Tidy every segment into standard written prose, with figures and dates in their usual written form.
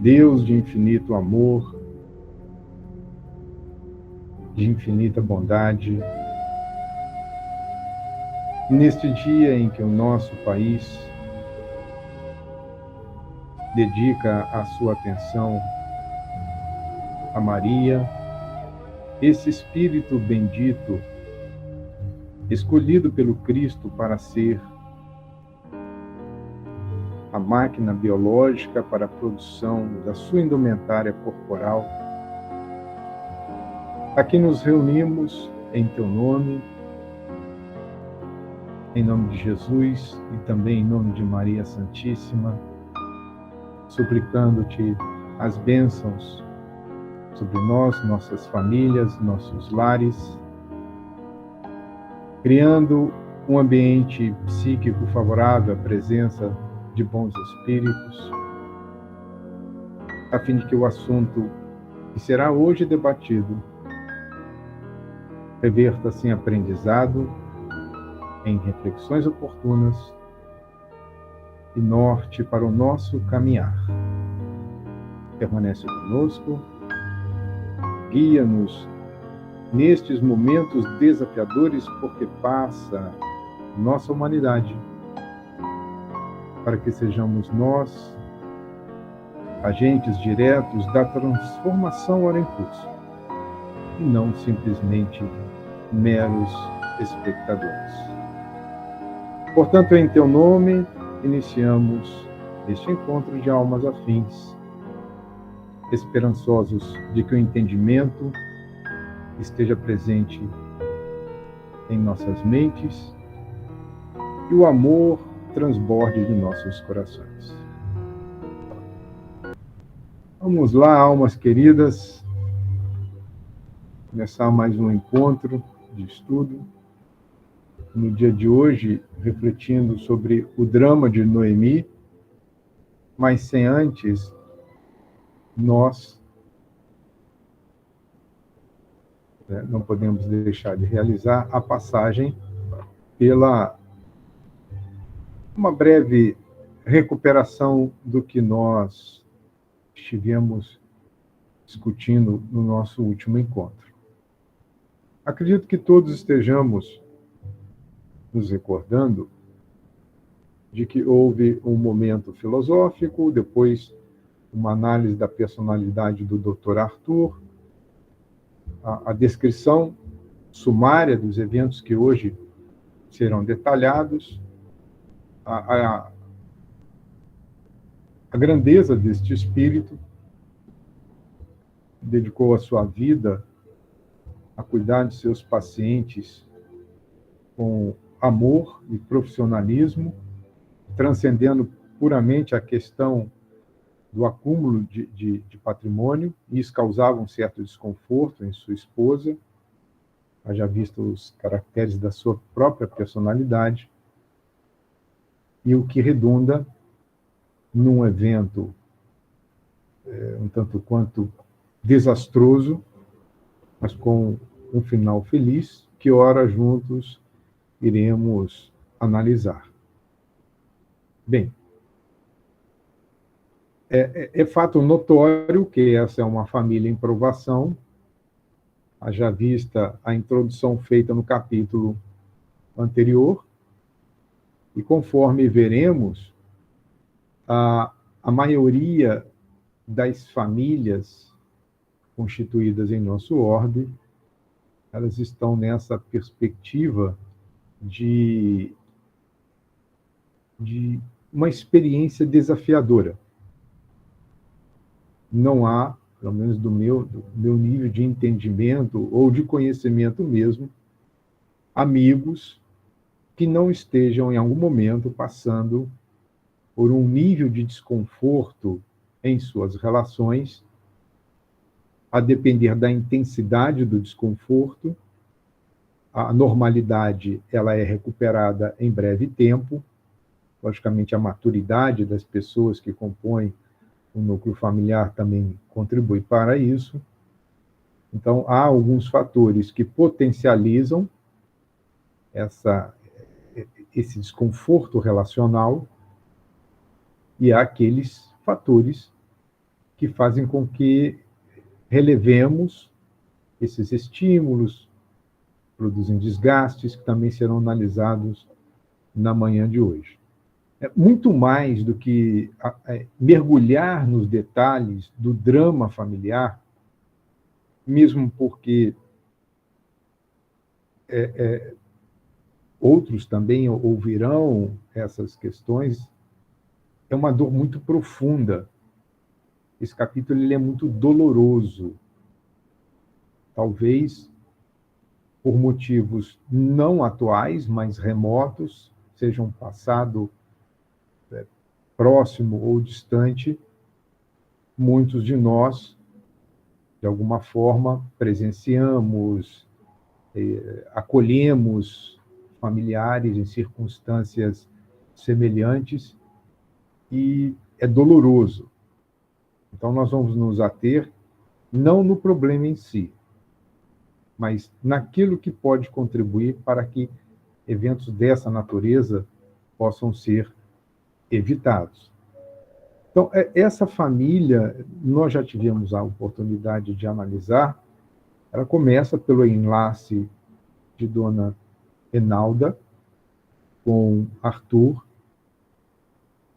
Deus de infinito amor, de infinita bondade, neste dia em que o nosso país dedica a sua atenção a Maria, esse Espírito bendito, escolhido pelo Cristo para ser a máquina biológica para a produção da sua indumentária corporal. Aqui nos reunimos em Teu nome, em nome de Jesus e também em nome de Maria Santíssima, suplicando-Te as bênçãos sobre nós, nossas famílias, nossos lares, criando um ambiente psíquico favorável à presença de bons espíritos, a fim de que o assunto que será hoje debatido reverta-se em aprendizado, em reflexões oportunas e norte para o nosso caminhar. Permanece conosco, guia-nos nestes momentos desafiadores porque passa nossa humanidade, para que sejamos nós agentes diretos da transformação ora em curso, e não simplesmente meros espectadores. Portanto, em Teu nome, iniciamos este encontro de almas afins, esperançosos de que o entendimento esteja presente em nossas mentes e o amor transborde de nossos corações. Vamos lá, almas queridas, começar mais um encontro de estudo. No dia de hoje, refletindo sobre o drama de Noemi, mas sem antes nós não podemos deixar de realizar a passagem pela uma breve recuperação do que nós estivemos discutindo no nosso último encontro. Acredito que todos estejamos nos recordando de que houve um momento filosófico, depois uma análise da personalidade do Dr. Arthur, a descrição sumária dos eventos que hoje serão detalhados, a grandeza deste espírito, dedicou a sua vida a cuidar de seus pacientes com amor e profissionalismo, transcendendo puramente a questão do acúmulo de patrimônio, e isso causava um certo desconforto em sua esposa, haja visto os caracteres da sua própria personalidade, e o que redunda num evento um tanto quanto desastroso, mas com um final feliz, que ora juntos iremos analisar. Bem, é fato notório que essa é uma família em provação, haja vista a introdução feita no capítulo anterior, e conforme veremos, a maioria das famílias constituídas em nosso orbe, elas estão nessa perspectiva de uma experiência desafiadora. Não há, pelo menos do meu nível de entendimento ou de conhecimento mesmo, amigos que não estejam em algum momento passando por um nível de desconforto em suas relações, a depender da intensidade do desconforto. A normalidade ela é recuperada em breve tempo, logicamente a maturidade das pessoas que compõem o núcleo familiar também contribui para isso. Então, há alguns fatores que potencializam esse desconforto relacional, e há aqueles fatores que fazem com que relevemos esses estímulos, produzem desgastes, que também serão analisados na manhã de hoje. Muito mais do que mergulhar nos detalhes do drama familiar, mesmo porque outros também ouvirão essas questões, é uma dor muito profunda. Esse capítulo ele é muito doloroso. Talvez por motivos não atuais, mas remotos, seja um passado próximo ou distante, muitos de nós, de alguma forma, presenciamos, acolhemos familiares em circunstâncias semelhantes e é doloroso. Então, nós vamos nos ater não no problema em si, mas naquilo que pode contribuir para que eventos dessa natureza possam ser evitados. Então, essa família, nós já tivemos a oportunidade de analisar, ela começa pelo enlace de Dona Enalda com Arthur,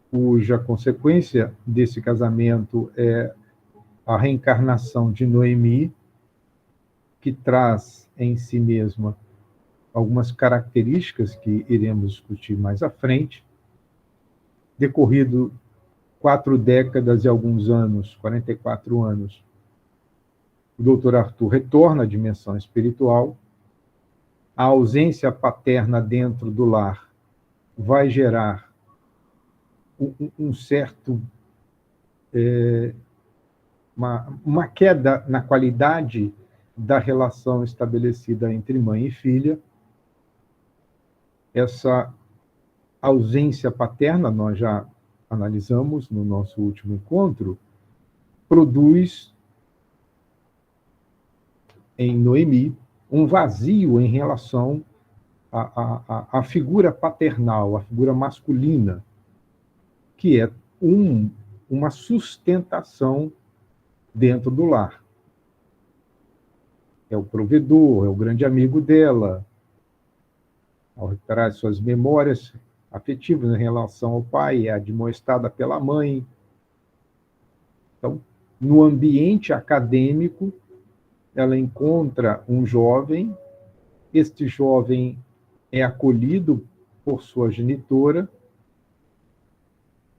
cuja consequência desse casamento é a reencarnação de Noemi, que traz em si mesma algumas características que iremos discutir mais à frente. Decorrido 4 décadas e alguns anos, 44 anos, o doutor Arthur retorna à dimensão espiritual. A ausência paterna dentro do lar vai gerar um certo... uma queda na qualidade da relação estabelecida entre mãe e filha. Essa ausência paterna, nós já analisamos no nosso último encontro, produz em Noemi um vazio em relação à figura paternal, à figura masculina, que é uma sustentação dentro do lar. É o provedor, é o grande amigo dela. Ao recuperar suas memórias afetivas em relação ao pai, é admoestada pela mãe. Então, no ambiente acadêmico, ela encontra um jovem, este jovem é acolhido por sua genitora,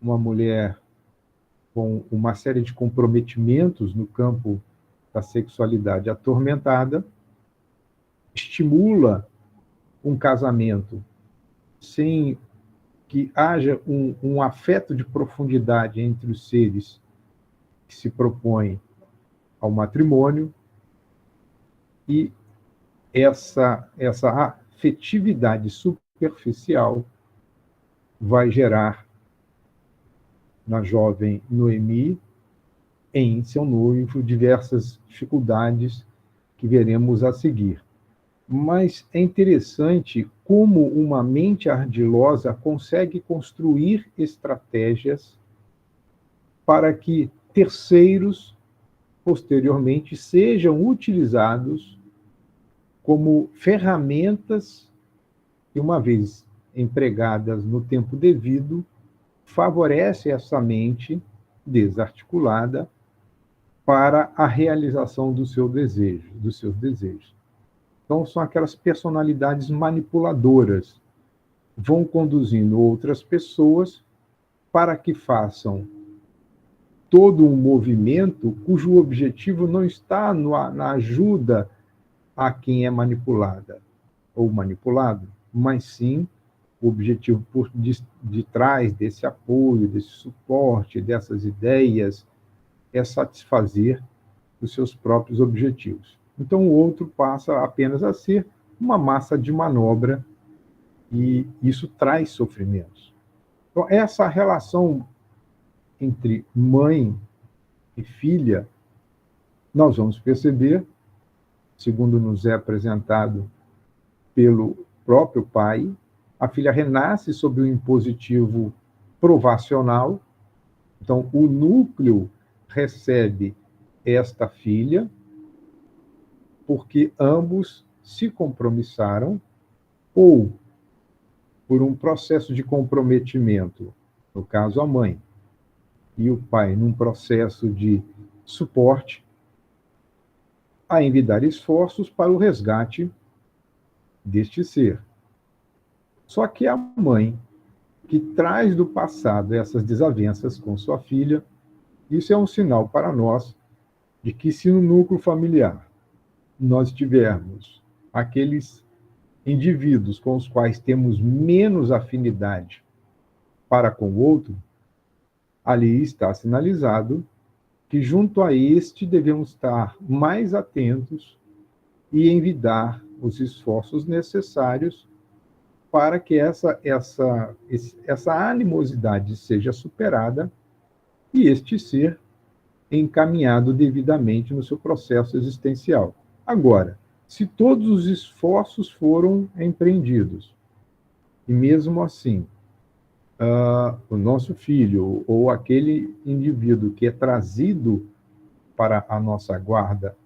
uma mulher com uma série de comprometimentos no campo da sexualidade atormentada, estimula um casamento sem que haja um afeto de profundidade entre os seres que se propõem ao matrimônio, e essa afetividade superficial vai gerar na jovem Noemi, em seu noivo, diversas dificuldades que veremos a seguir. Mas é interessante como uma mente ardilosa consegue construir estratégias para que terceiros, posteriormente, sejam utilizados como ferramentas que, uma vez empregadas no tempo devido, favorece essa mente desarticulada para a realização dos seus desejos. Então, são aquelas personalidades manipuladoras, vão conduzindo outras pessoas para que façam todo um movimento cujo objetivo não está na ajuda a quem é manipulada ou manipulado, mas sim o objetivo por de trás desse apoio, desse suporte, dessas ideias, é satisfazer os seus próprios objetivos. Então, o outro passa apenas a ser uma massa de manobra, e isso traz sofrimentos. Então, essa relação entre mãe e filha, nós vamos perceber, segundo nos é apresentado pelo próprio pai, a filha renasce sob o impositivo provacional. Então, o núcleo recebe esta filha porque ambos se compromissaram ou por um processo de comprometimento, no caso a mãe, e o pai num processo de suporte, a envidar esforços para o resgate deste ser. Só que a mãe, que traz do passado essas desavenças com sua filha, isso é um sinal para nós de que se no núcleo familiar nós tivermos aqueles indivíduos com os quais temos menos afinidade para com o outro, ali está sinalizado que junto a este devemos estar mais atentos e envidar os esforços necessários para que essa animosidade seja superada e este ser encaminhado devidamente no seu processo existencial. Agora, se todos os esforços foram empreendidos, e mesmo assim, o nosso filho ou aquele indivíduo que é trazido para a nossa guarda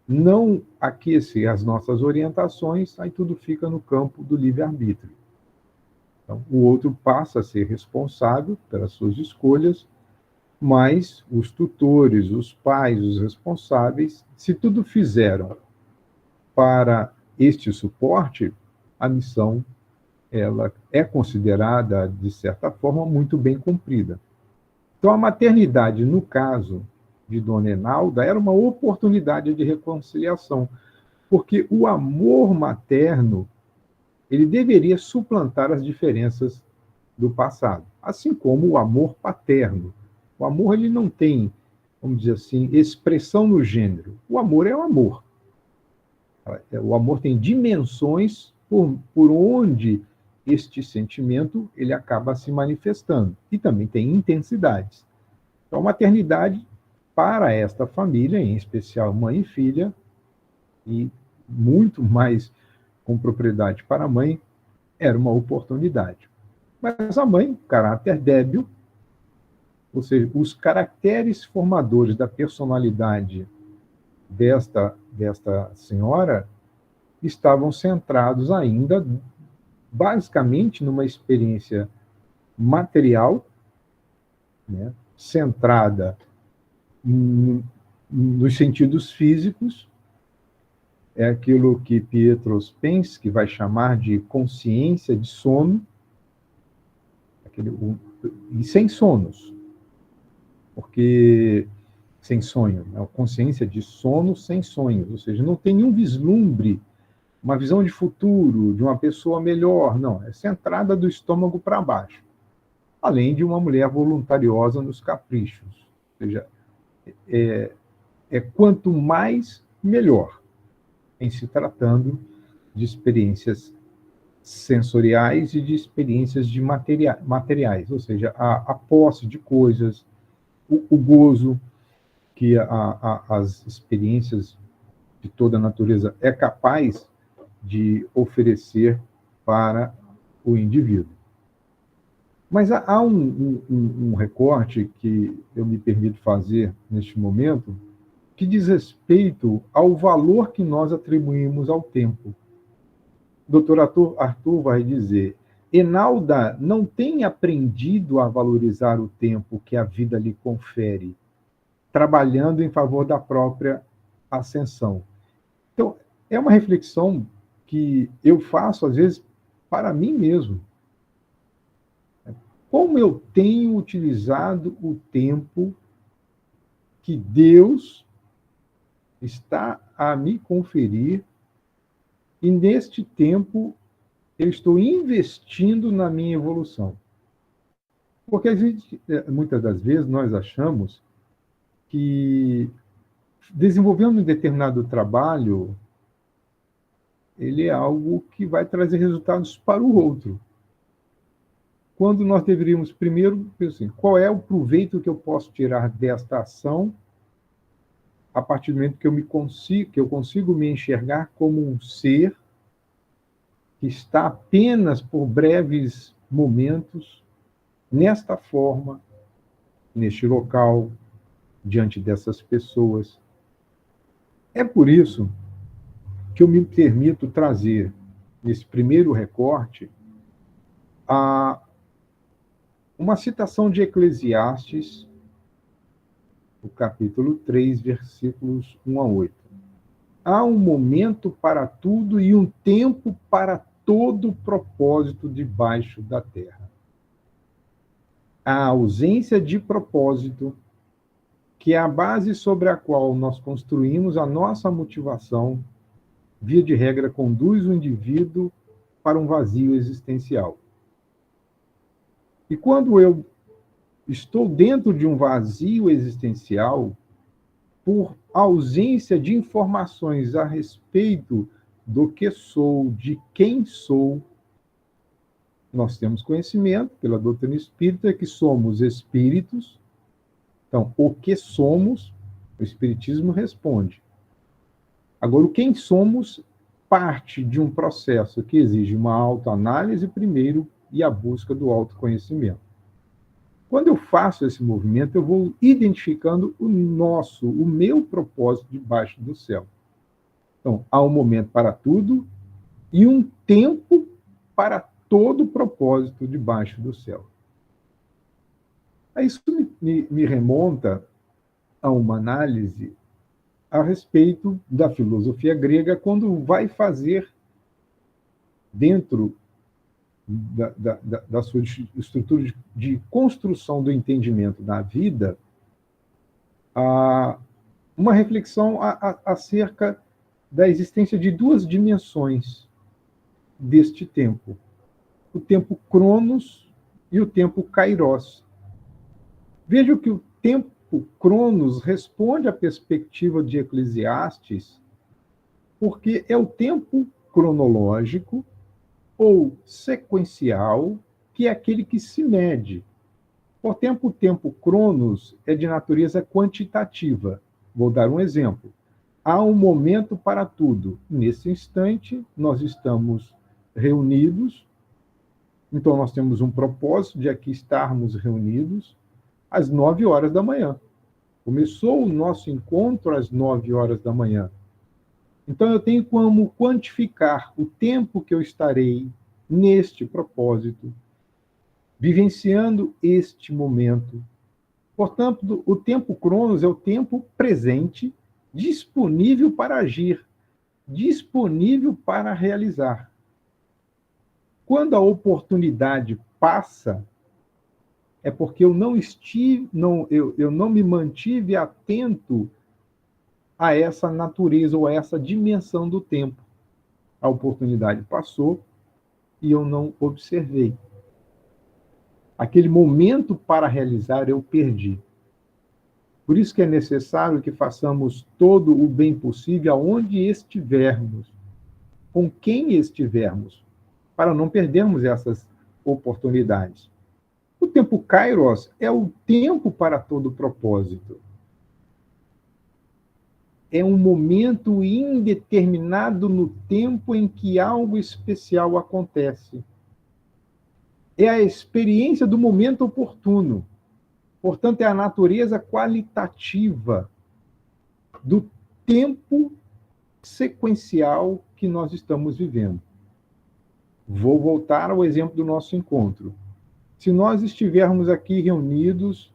não aquecer as nossas orientações, aí tudo fica no campo do livre-arbítrio. Então, o outro passa a ser responsável pelas suas escolhas, mas os tutores, os pais, os responsáveis, se tudo fizeram para este suporte, a missão ela é considerada, de certa forma, muito bem cumprida. Então, a maternidade, no caso de Dona Enalda, era uma oportunidade de reconciliação, porque o amor materno ele deveria suplantar as diferenças do passado, assim como o amor paterno. O amor ele não tem, vamos dizer assim, expressão no gênero. O amor é o amor. O amor tem dimensões por onde este sentimento ele acaba se manifestando. E também tem intensidades. Então, a maternidade, para esta família, em especial mãe e filha, e muito mais com propriedade para a mãe, era uma oportunidade. Mas a mãe, caráter débil, ou seja, os caracteres formadores da personalidade desta senhora estavam centrados ainda, basicamente, numa experiência material, né, centrada nos sentidos físicos, é aquilo que Pietro Spensky vai chamar de consciência de sono, e sem sonos, porque sem sonho, é a consciência de sono sem sonhos, ou seja, não tem nenhum vislumbre, uma visão de futuro, de uma pessoa melhor, não, é centrada do estômago para baixo, além de uma mulher voluntariosa nos caprichos, ou seja, quanto mais, melhor, em se tratando de experiências sensoriais e de experiências de materiais, ou seja, a posse de coisas, o gozo que as experiências de toda a natureza é capaz de oferecer para o indivíduo. Mas há um recorte que eu me permito fazer neste momento, que diz respeito ao valor que nós atribuímos ao tempo. O Dr. Arthur vai dizer: Enalda não tem aprendido a valorizar o tempo que a vida lhe confere, trabalhando em favor da própria ascensão. Então, é uma reflexão que eu faço, às vezes, para mim mesmo. Como eu tenho utilizado o tempo que Deus está a me conferir, e neste tempo eu estou investindo na minha evolução. Porque muitas das vezes nós achamos que desenvolvendo um determinado trabalho, ele é algo que vai trazer resultados para o outro. Quando nós deveríamos primeiro pensar assim, qual é o proveito que eu posso tirar desta ação a partir do momento que eu consigo me enxergar como um ser que está apenas por breves momentos nesta forma, neste local, diante dessas pessoas. É por isso que eu me permito trazer, nesse primeiro recorte, uma citação de Eclesiastes, o capítulo 3, versículos 1 a 8. Há um momento para tudo e um tempo para todo propósito debaixo da terra. A ausência de propósito, que é a base sobre a qual nós construímos a nossa motivação, via de regra, conduz o indivíduo para um vazio existencial. E quando eu estou dentro de um vazio existencial, por ausência de informações a respeito do que sou, de quem sou, nós temos conhecimento, pela doutrina espírita, que somos espíritos. Então, o que somos, o Espiritismo responde. Agora, o quem somos parte de um processo que exige uma autoanálise primeiro e a busca do autoconhecimento. Quando eu faço esse movimento, eu vou identificando o meu propósito debaixo do céu. Então, há um momento para tudo e um tempo para todo propósito debaixo do céu. Isso me remonta a uma análise a respeito da filosofia grega, quando vai fazer, dentro da sua estrutura de construção do entendimento da vida, uma reflexão acerca da existência de duas dimensões deste tempo: o tempo Cronos e o tempo Kairos. Veja que o tempo Cronos responde à perspectiva de Eclesiastes, porque é o tempo cronológico ou sequencial, que é aquele que se mede. Portanto, o tempo Cronos é de natureza quantitativa. Vou dar um exemplo. Há um momento para tudo. Nesse instante, nós estamos reunidos, então nós temos um propósito de aqui estarmos reunidos às 9 horas da manhã. Começou o nosso encontro às 9 horas da manhã. Então, eu tenho como quantificar o tempo que eu estarei neste propósito, vivenciando este momento. Portanto, o tempo Cronos é o tempo presente, disponível para agir, disponível para realizar. Quando a oportunidade passa, é porque eu não me mantive atento a essa natureza ou a essa dimensão do tempo. A oportunidade passou e eu não observei. Aquele momento para realizar eu perdi. Por isso que é necessário que façamos todo o bem possível aonde estivermos, com quem estivermos, para não perdermos essas oportunidades. O tempo Kairos é o tempo para todo propósito. É um momento indeterminado no tempo em que algo especial acontece. É a experiência do momento oportuno. Portanto, é a natureza qualitativa do tempo sequencial que nós estamos vivendo. Vou voltar ao exemplo do nosso encontro. Se nós estivermos aqui reunidos,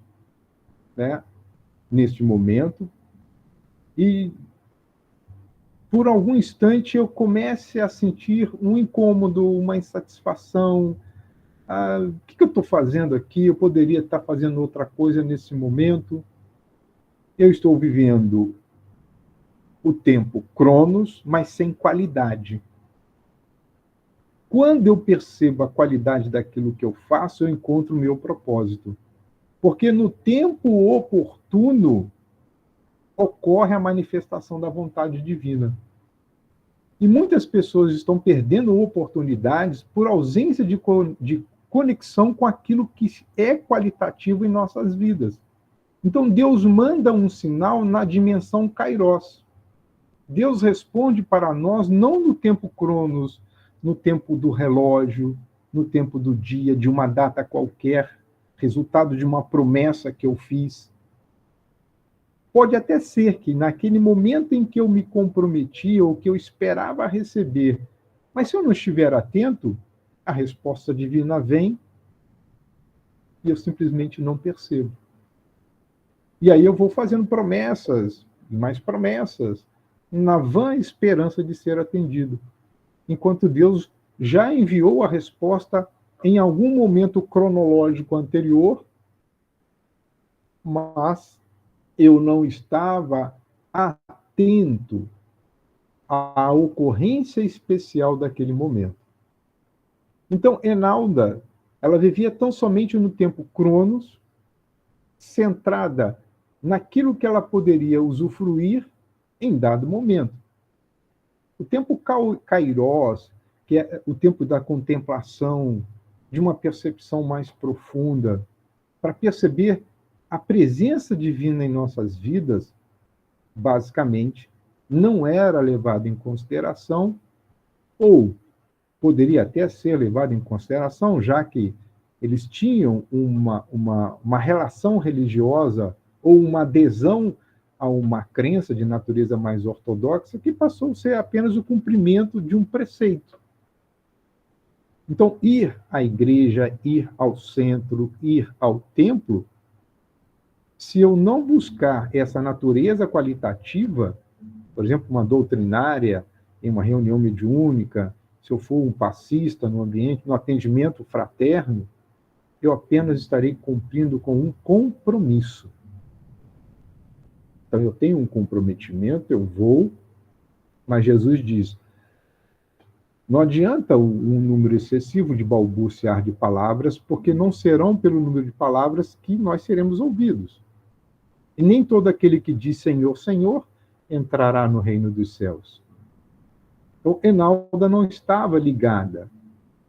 né, neste momento, e por algum instante eu comece a sentir um incômodo, uma insatisfação. O que eu estou fazendo aqui? Eu poderia estar fazendo outra coisa nesse momento. Eu estou vivendo o tempo Cronos, mas sem qualidade. Quando eu percebo a qualidade daquilo que eu faço, eu encontro o meu propósito. Porque no tempo oportuno ocorre a manifestação da vontade divina. E muitas pessoas estão perdendo oportunidades por ausência de conexão com aquilo que é qualitativo em nossas vidas. Então, Deus manda um sinal na dimensão Kairos. Deus responde para nós não no tempo Cronos, no tempo do relógio, no tempo do dia, de uma data qualquer, resultado de uma promessa que eu fiz. pode até ser que naquele momento em que eu me comprometi ou que eu esperava receber, mas se eu não estiver atento, a resposta divina vem e eu simplesmente não percebo. E aí eu vou fazendo promessas, mais promessas, na vã esperança de ser atendido, enquanto Deus já enviou a resposta em algum momento cronológico anterior, mas eu não estava atento à ocorrência especial daquele momento. Então, Enalda, ela vivia tão somente no tempo Cronos, centrada naquilo que ela poderia usufruir em dado momento. O tempo Kairos, que é o tempo da contemplação, de uma percepção mais profunda, para perceber a presença divina em nossas vidas, basicamente, não era levado em consideração, ou poderia até ser levado em consideração, já que eles tinham uma relação religiosa ou uma adesão a uma crença de natureza mais ortodoxa que passou a ser apenas o cumprimento de um preceito. Então, ir à igreja, ir ao centro, ir ao templo, se eu não buscar essa natureza qualitativa, por exemplo, uma doutrinária, em uma reunião mediúnica, se eu for um passista no ambiente, no atendimento fraterno, eu apenas estarei cumprindo com um compromisso. Então, eu tenho um comprometimento, eu vou, mas Jesus diz, não adianta um número excessivo de balbuciar de palavras, porque não serão pelo número de palavras que nós seremos ouvidos. E nem todo aquele que diz Senhor, Senhor, entrará no reino dos céus. Então, Enalda não estava ligada.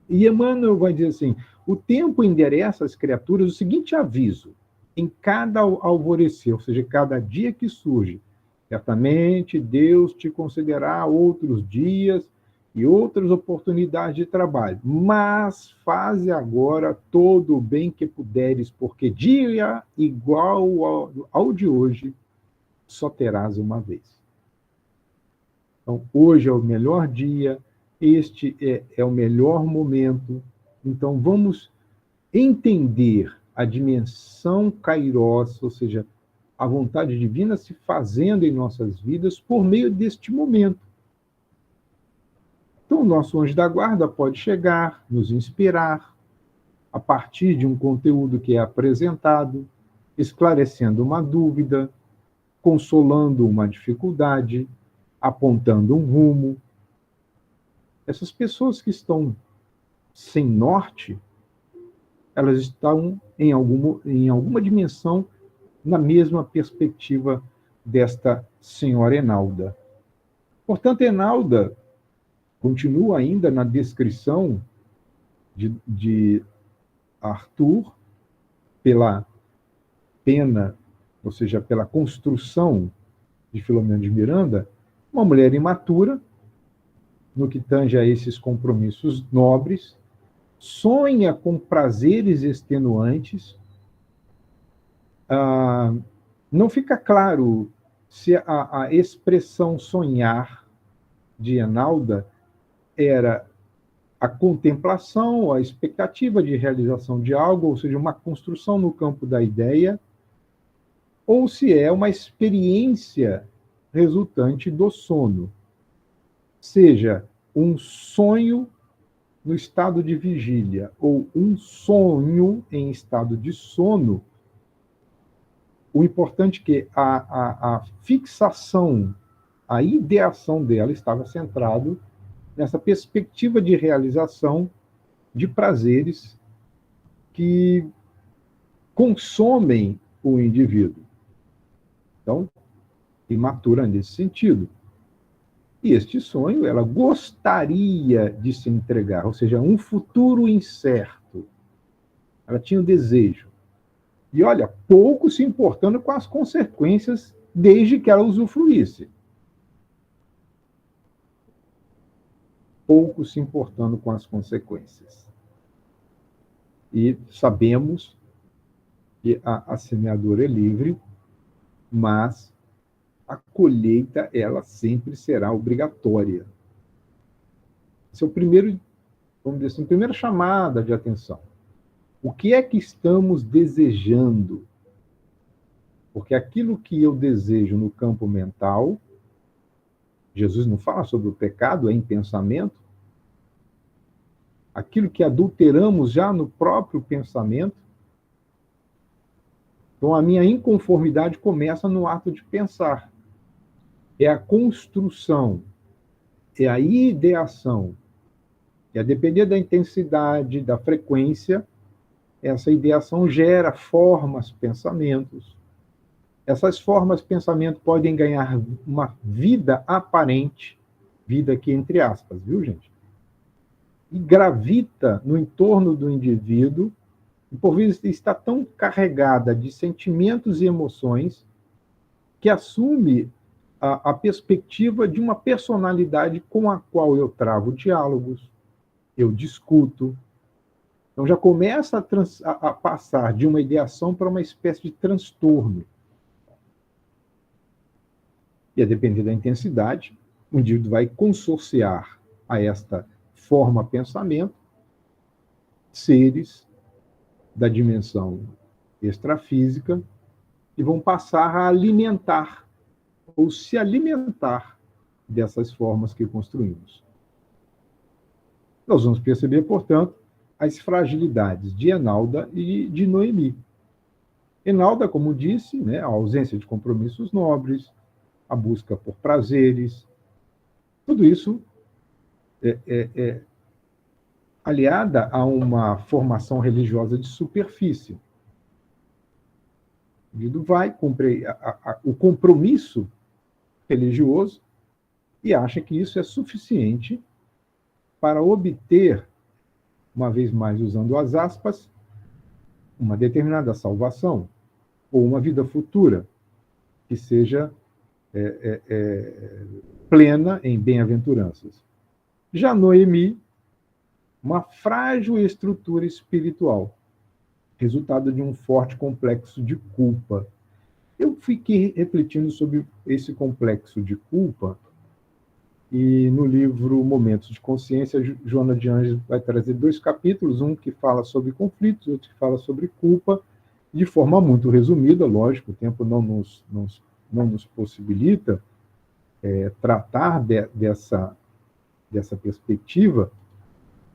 E Emmanuel vai dizer assim, o tempo endereça às criaturas o seguinte aviso, em cada alvorecer, ou seja, cada dia que surge, certamente Deus te concederá outros dias e outras oportunidades de trabalho, mas faze agora todo o bem que puderes, porque dia igual ao de hoje só terás uma vez. Então, hoje é o melhor dia, este é o melhor momento. Então, vamos entender a dimensão kairos, ou seja, a vontade divina se fazendo em nossas vidas por meio deste momento. Então, o nosso anjo da guarda pode chegar, nos inspirar, a partir de um conteúdo que é apresentado, esclarecendo uma dúvida, consolando uma dificuldade, apontando um rumo. Essas pessoas que estão sem norte, elas estão em alguma dimensão na mesma perspectiva desta senhora Enalda. Portanto, Enalda continua ainda na descrição de Arthur pela pena, ou seja, pela construção de Filomena de Miranda, uma mulher imatura, no que tange a esses compromissos nobres, sonha com prazeres extenuantes. Não fica claro se a expressão sonhar de Enalda era a contemplação, a expectativa de realização de algo, ou seja, uma construção no campo da ideia, ou se é uma experiência resultante do sono, seja um sonho no estado de vigília ou um sonho em estado de sono. O importante é que a fixação, a ideação dela estava centrado nessa perspectiva de realização de prazeres que consomem o indivíduo. Então, imatura nesse sentido. E este sonho, ela gostaria de se entregar, ou seja, um futuro incerto. Ela tinha o desejo. E, olha, pouco se importando com as consequências, desde que ela usufruísse. Pouco se importando com as consequências. E sabemos que a semeadura é livre, mas a colheita, ela sempre será obrigatória. Esse é o primeiro, vamos dizer assim, primeira chamada de atenção. O que é que estamos desejando? Porque aquilo que eu desejo no campo mental, Jesus não fala sobre o pecado, é em pensamento. Aquilo que adulteramos já no próprio pensamento. Então, a minha inconformidade começa no ato de pensar. É a construção, é a ideação. E a depender da intensidade, da frequência, essa ideação gera formas, pensamentos. Essas formas, pensamento podem ganhar uma vida aparente, vida aqui entre aspas, viu, gente? E gravita no entorno do indivíduo, e por vezes está tão carregada de sentimentos e emoções que assume a perspectiva de uma personalidade com a qual eu travo diálogos, eu discuto. Então já começa a passar de uma ideação para uma espécie de transtorno. E a depender da intensidade, o indivíduo vai consorciar a esta forma pensamento seres da dimensão extrafísica e vão passar a alimentar ou se alimentar dessas formas que construímos. Nós vamos perceber, portanto, as fragilidades de Enalda e de Noemi. Enalda, como disse, né, a ausência de compromissos nobres, a busca por prazeres, tudo isso é aliada a uma formação religiosa de superfície. O indivíduo vai cumprir o compromisso religioso e acha que isso é suficiente para obter, uma vez mais usando as aspas, uma determinada salvação ou uma vida futura que seja plena em bem-aventuranças. Já Noemi, uma frágil estrutura espiritual, resultado de um forte complexo de culpa. Eu fiquei refletindo sobre esse complexo de culpa e no livro Momentos de Consciência, Joana de Anjos vai trazer 2 capítulos, um que fala sobre conflitos, outro que fala sobre culpa, de forma muito resumida, lógico, o tempo não nos possibilita tratar dessa perspectiva.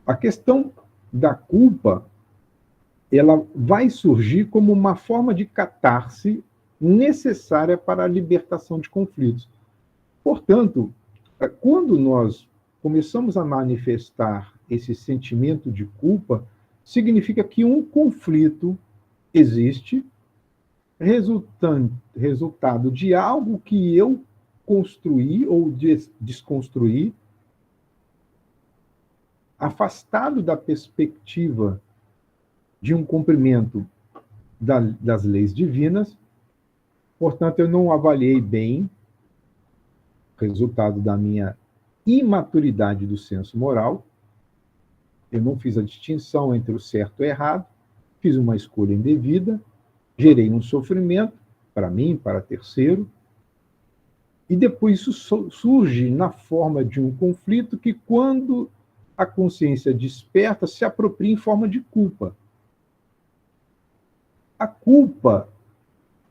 A questão da culpa, ela vai surgir como uma forma de catarse necessária para a libertação de conflitos. Portanto, quando nós começamos a manifestar esse sentimento de culpa, significa que um conflito existe, resultado de algo que eu construí ou desconstruí, afastado da perspectiva de um cumprimento das leis divinas. Portanto, eu não avaliei bem, resultado da minha imaturidade do senso moral, eu não fiz a distinção entre o certo e o errado, fiz uma escolha indevida, gerei um sofrimento para mim, para terceiro, e depois isso surge na forma de um conflito que, quando a consciência desperta, se apropria em forma de culpa. A culpa,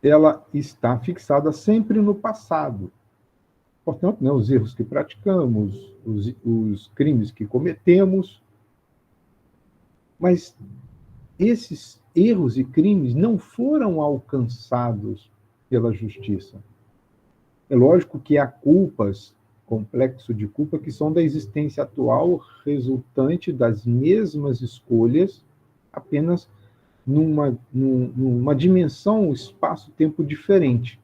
ela está fixada sempre no passado. Portanto, né, os erros que praticamos, os crimes que cometemos, mas esses erros e crimes não foram alcançados pela justiça. É lógico que há culpas, complexo de culpa, que são da existência atual, resultante das mesmas escolhas, apenas numa dimensão, espaço-tempo diferente.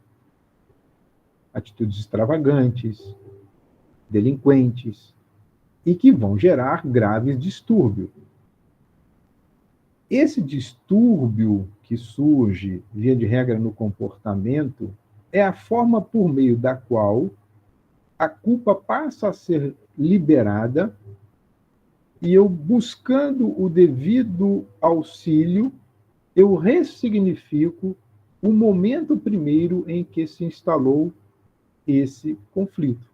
Atitudes extravagantes, delinquentes, e que vão gerar graves distúrbios. Esse distúrbio que surge, via de regra, no comportamento, é a forma por meio da qual a culpa passa a ser liberada e eu, buscando o devido auxílio, eu ressignifico o momento primeiro em que se instalou esse conflito.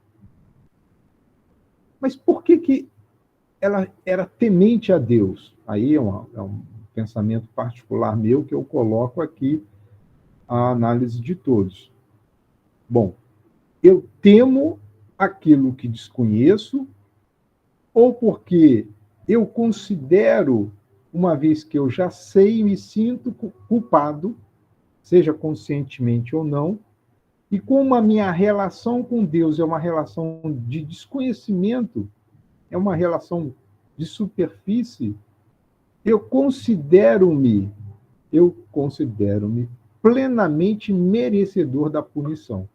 Mas por que ela era temente a Deus? Aí é um pensamento particular meu que eu coloco aqui a análise de todos. Bom, eu temo aquilo que desconheço, ou porque eu considero, uma vez que eu já sei, me sinto culpado, seja conscientemente ou não, e como a minha relação com Deus é uma relação de desconhecimento, é uma relação de superfície, eu considero-me plenamente merecedor da punição.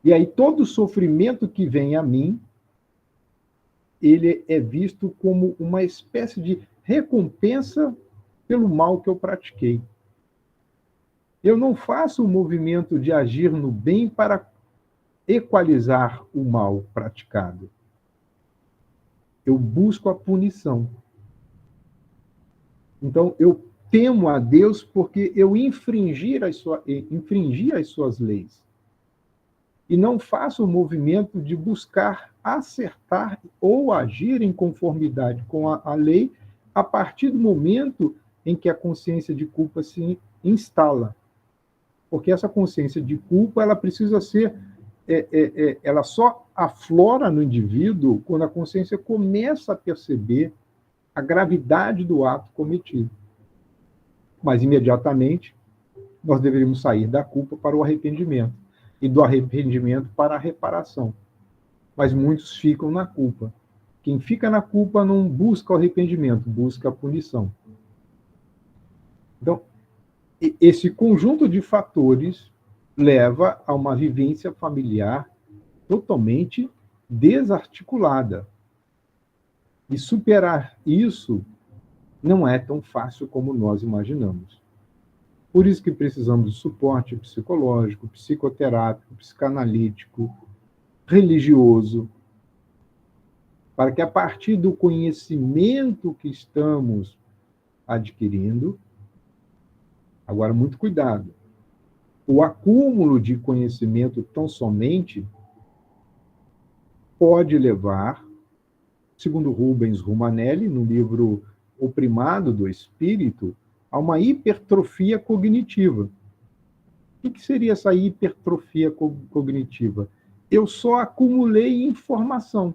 E aí todo sofrimento que vem a mim, ele é visto como uma espécie de recompensa pelo mal que eu pratiquei. Eu não faço o movimento de agir no bem para equalizar o mal praticado. Eu busco a punição. Então, eu temo a Deus porque eu infringi as suas leis. E não faço o movimento de buscar acertar ou agir em conformidade com a lei a partir do momento em que a consciência de culpa se instala. Porque essa consciência de culpa, ela precisa ser, ela só aflora no indivíduo quando a consciência começa a perceber a gravidade do ato cometido. Mas, imediatamente, nós deveríamos sair da culpa para o arrependimento, e do arrependimento para a reparação. Mas muitos ficam na culpa. Quem fica na culpa não busca o arrependimento, busca a punição. Então, esse conjunto de fatores leva a uma vivência familiar totalmente desarticulada. E superar isso não é tão fácil como nós imaginamos. Por isso que precisamos de suporte psicológico, psicoterápico, psicanalítico, religioso, para que a partir do conhecimento que estamos adquirindo, agora muito cuidado, o acúmulo de conhecimento tão somente pode levar, segundo Rubens Rumanelli, no livro O Primado do Espírito, a uma hipertrofia cognitiva. O que seria essa hipertrofia cognitiva? Eu só acumulei informação.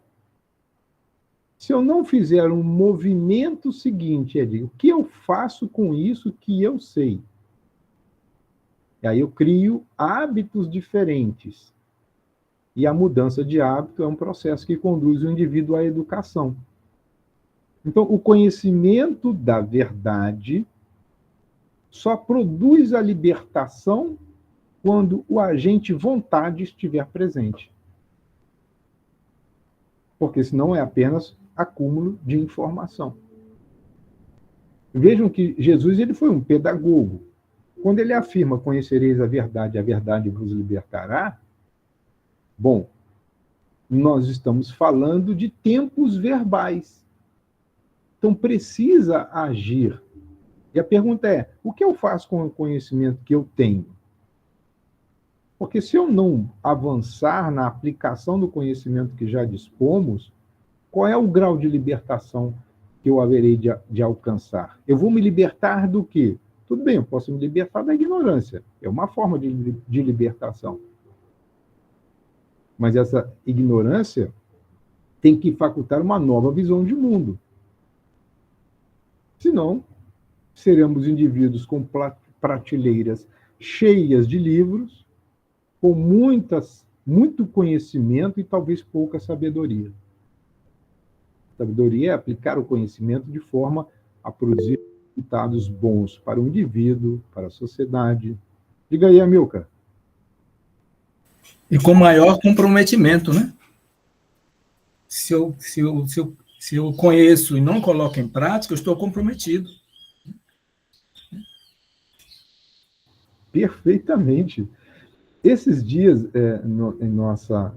Se eu não fizer um movimento seguinte, o que eu faço com isso que eu sei? E aí eu crio hábitos diferentes. E a mudança de hábito é um processo que conduz o indivíduo à educação. Então, o conhecimento da verdade só produz a libertação quando o agente vontade estiver presente. Porque senão é apenas acúmulo de informação. Vejam que Jesus ele foi um pedagogo. Quando ele afirma, conhecereis a verdade vos libertará, bom, nós estamos falando de tempos verbais. Então precisa agir. E a pergunta é, o que eu faço com o conhecimento que eu tenho? Porque se eu não avançar na aplicação do conhecimento que já dispomos, qual é o grau de libertação que eu haverei de alcançar? Eu vou me libertar do quê? Tudo bem, eu posso me libertar da ignorância. É uma forma de libertação. Mas essa ignorância tem que facultar uma nova visão de mundo. Senão, seremos indivíduos com prateleiras cheias de livros, com muito conhecimento e talvez pouca sabedoria. Sabedoria é aplicar o conhecimento de forma a produzir resultados bons para o indivíduo, para a sociedade. Diga aí, Amilcar. E com maior comprometimento, né? Se eu conheço e não coloco em prática, eu estou comprometido. Perfeitamente. Esses dias,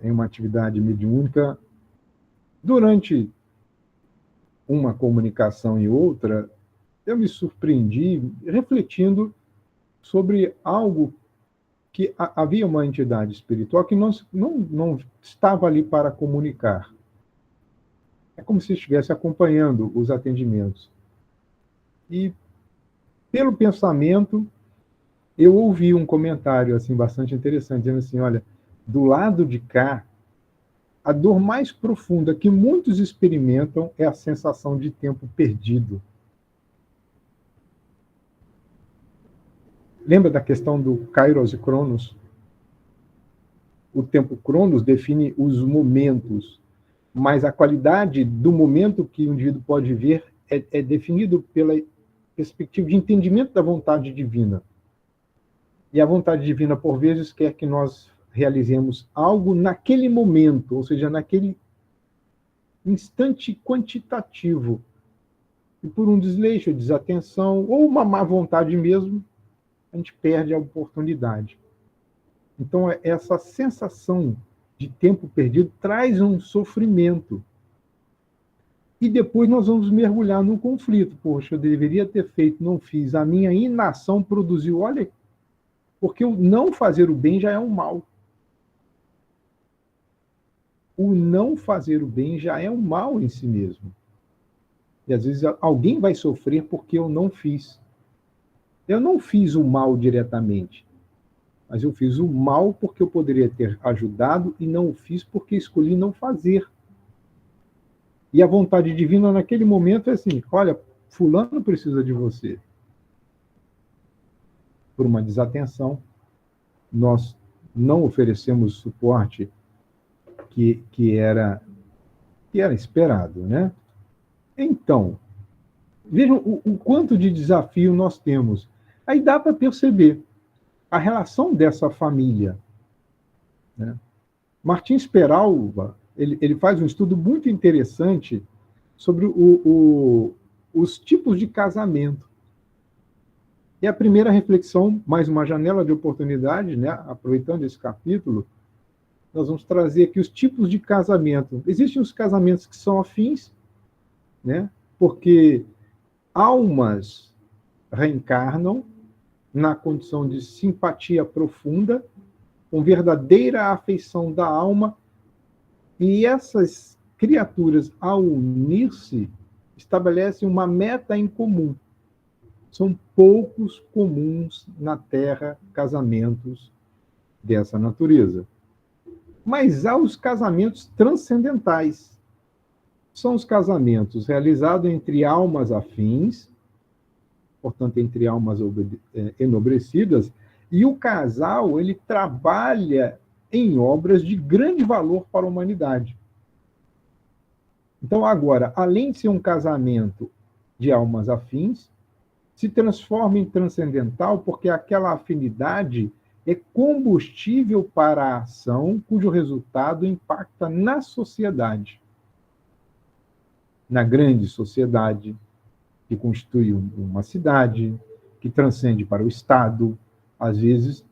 em uma atividade mediúnica, durante uma comunicação e outra, eu me surpreendi refletindo sobre algo que havia uma entidade espiritual que não estava ali para comunicar. É como se estivesse acompanhando os atendimentos. E, pelo pensamento, eu ouvi um comentário assim bastante interessante, dizendo assim, olha, do lado de cá, a dor mais profunda que muitos experimentam é a sensação de tempo perdido. Lembra da questão do Kairos e Cronos? O tempo Cronos define os momentos, mas a qualidade do momento que o indivíduo pode ver é definido pela perspectiva de entendimento da vontade divina. E a vontade divina, por vezes, quer que nós realizemos algo naquele momento, ou seja, naquele instante quantitativo. E por um desleixo, desatenção, ou uma má vontade mesmo, a gente perde a oportunidade. Então, essa sensação de tempo perdido traz um sofrimento. E depois nós vamos mergulhar num conflito. Poxa, eu deveria ter feito, não fiz. A minha inação produziu, olha, porque o não fazer o bem já é um mal. O não fazer o bem já é um mal em si mesmo. E às vezes alguém vai sofrer porque eu não fiz. Eu não fiz o mal diretamente, mas eu fiz o mal porque eu poderia ter ajudado e não o fiz porque escolhi não fazer. E a vontade divina naquele momento é assim, olha, fulano precisa de você. Por uma desatenção, nós não oferecemos o suporte que era esperado, né? Então, vejam o quanto de desafio nós temos. Aí dá para perceber a relação dessa família, né? Martins Peralva, ele faz um estudo muito interessante sobre os tipos de casamento. E a primeira reflexão, mais uma janela de oportunidade, né? Aproveitando esse capítulo, nós vamos trazer aqui os tipos de casamento. Existem os casamentos que são afins, né? Porque almas reencarnam na condição de simpatia profunda, com verdadeira afeição da alma, e essas criaturas, ao unir-se, estabelecem uma meta em comum. São poucos comuns na Terra casamentos dessa natureza. Mas há os casamentos transcendentais. São os casamentos realizados entre almas afins, portanto, entre almas enobrecidas, e o casal, ele trabalha em obras de grande valor para a humanidade. Então, agora, além de ser um casamento de almas afins, se transforma em transcendental porque aquela afinidade é combustível para a ação cujo resultado impacta na sociedade. Na grande sociedade, que constitui uma cidade, que transcende para o Estado. Às vezes,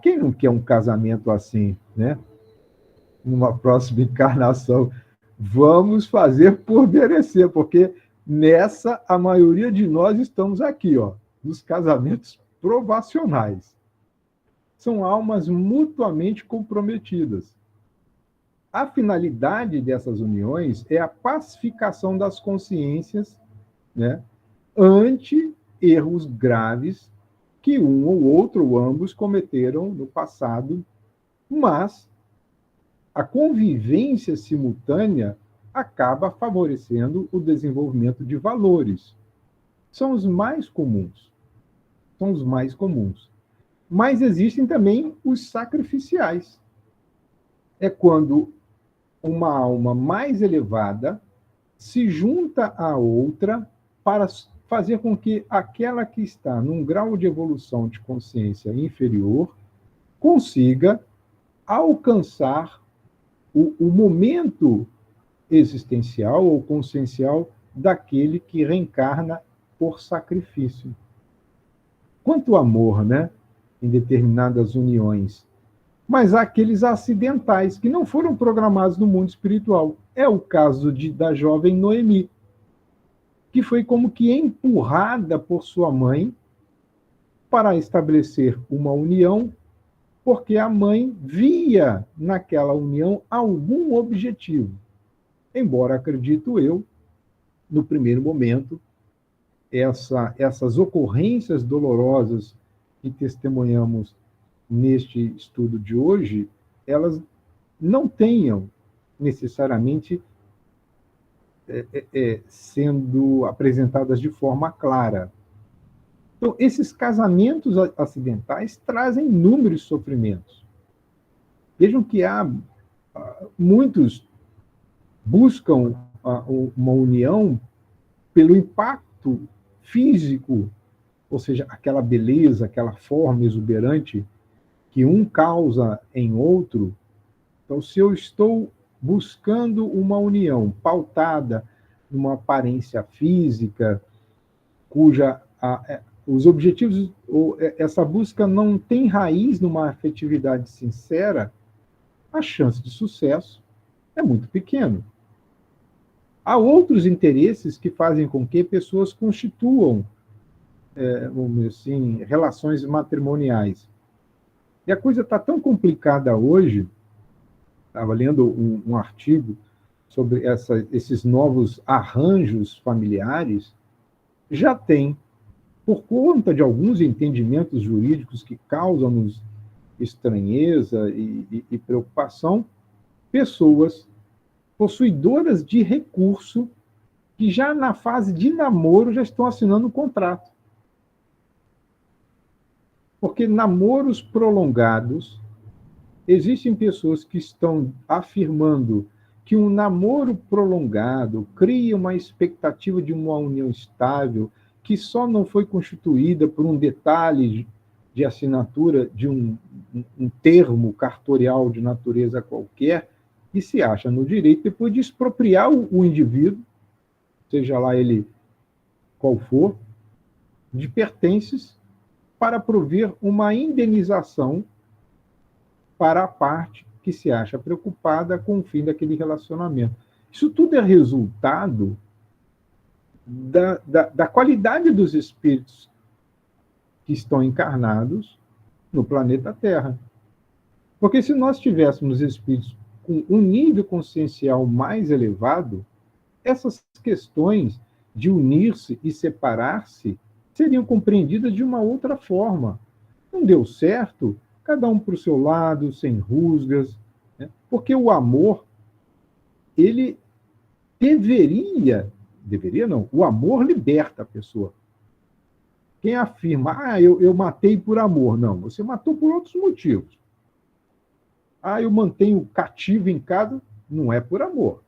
quem não quer um casamento assim, né? Numa próxima encarnação, vamos fazer por merecer, porque nessa, a maioria de nós estamos aqui, ó, nos casamentos provacionais. São almas mutuamente comprometidas. A finalidade dessas uniões é a pacificação das consciências, né, ante erros graves que um ou outro ou ambos cometeram no passado, mas a convivência simultânea acaba favorecendo o desenvolvimento de valores. São os mais comuns. São os mais comuns. Mas existem também os sacrificiais. É quando uma alma mais elevada se junta à outra para fazer com que aquela que está num grau de evolução de consciência inferior consiga alcançar o momento existencial ou consciencial daquele que reencarna por sacrifício. Quanto amor, né, em determinadas uniões. Mas há aqueles acidentais que não foram programados no mundo espiritual. É o caso da jovem Noemi, que foi como que empurrada por sua mãe para estabelecer uma união, porque a mãe via naquela união algum objetivo. Embora, acredito eu, no primeiro momento, essas ocorrências dolorosas que testemunhamos neste estudo de hoje, elas não tenham necessariamente sendo apresentadas de forma clara. Então, esses casamentos acidentais trazem inúmeros sofrimentos. Vejam que muitos buscam uma união pelo impacto físico, ou seja, aquela beleza, aquela forma exuberante que um causa em outro. Então, se eu estou buscando uma união pautada numa aparência física, os objetivos, essa busca não tem raiz numa afetividade sincera, a chance de sucesso é muito pequena. Há outros interesses que fazem com que pessoas constituam, vamos dizer assim, relações matrimoniais. E a coisa está tão complicada hoje. Estava lendo um artigo sobre esses novos arranjos familiares. Já tem, por conta de alguns entendimentos jurídicos que causam-nos estranheza e preocupação, pessoas possuidoras de recurso que já na fase de namoro já estão assinando um contrato. Porque namoros prolongados, existem pessoas que estão afirmando que um namoro prolongado cria uma expectativa de uma união estável que só não foi constituída por um detalhe de assinatura de um termo cartorial de natureza qualquer, e se acha no direito depois de expropriar o indivíduo, seja lá ele qual for, de pertences para prover uma indenização para a parte que se acha preocupada com o fim daquele relacionamento. Isso tudo é resultado da qualidade dos espíritos que estão encarnados no planeta Terra. Porque se nós tivéssemos espíritos com um nível consciencial mais elevado, essas questões de unir-se e separar-se seriam compreendidas de uma outra forma. Não deu certo, cada um para o seu lado, sem rusgas, né? Porque o amor, ele deveria não, o amor liberta a pessoa. Quem afirma, eu matei por amor, não, você matou por outros motivos. Eu mantenho cativo em casa, não é por amor.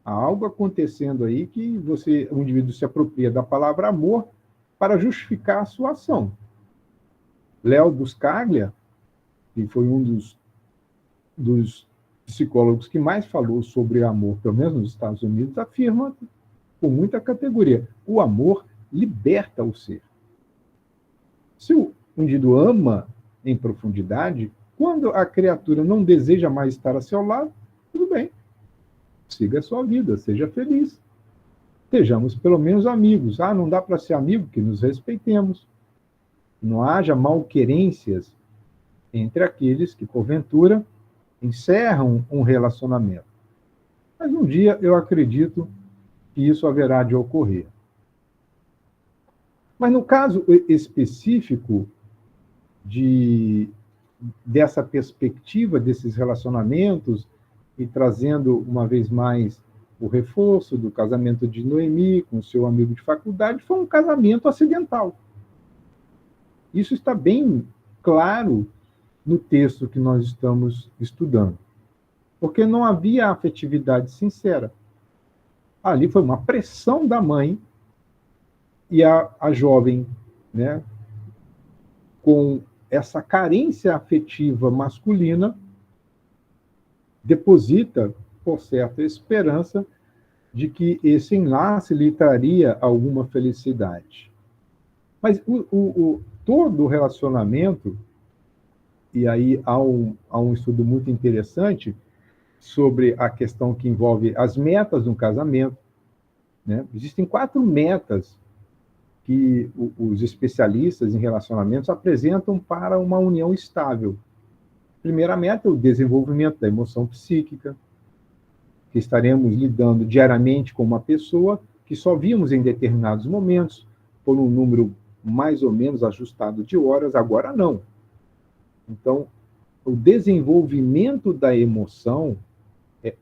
Há algo acontecendo aí que o indivíduo se apropria da palavra amor para justificar a sua ação. Léo Buscaglia, que foi um dos psicólogos que mais falou sobre amor, pelo menos nos Estados Unidos, afirma com muita categoria: o amor liberta o ser. Se o indivíduo ama em profundidade, quando a criatura não deseja mais estar a seu lado, tudo bem. Siga a sua vida, seja feliz. Sejamos pelo menos amigos. Não dá para ser amigo, que nos respeitemos. Não haja malquerências entre aqueles que, porventura, encerram um relacionamento. Mas um dia eu acredito que isso haverá de ocorrer. Mas no caso específico dessa perspectiva desses relacionamentos, e trazendo uma vez mais o reforço do casamento de Noemi com seu amigo de faculdade, foi um casamento acidental. Isso está bem claro no texto que nós estamos estudando. Porque não havia afetividade sincera. Ali foi uma pressão da mãe, e a jovem, né, com essa carência afetiva masculina, deposita, por certa esperança, de que esse enlace lhe traria alguma felicidade. Mas todo o relacionamento, e aí há um estudo muito interessante sobre a questão que envolve as metas de um casamento, né? Existem 4 metas que os especialistas em relacionamentos apresentam para uma união estável. Primeira meta é o desenvolvimento da emoção psíquica, que estaremos lidando diariamente com uma pessoa que só vimos em determinados momentos, por um número mais ou menos ajustado de horas, agora não. Então, o desenvolvimento da emoção,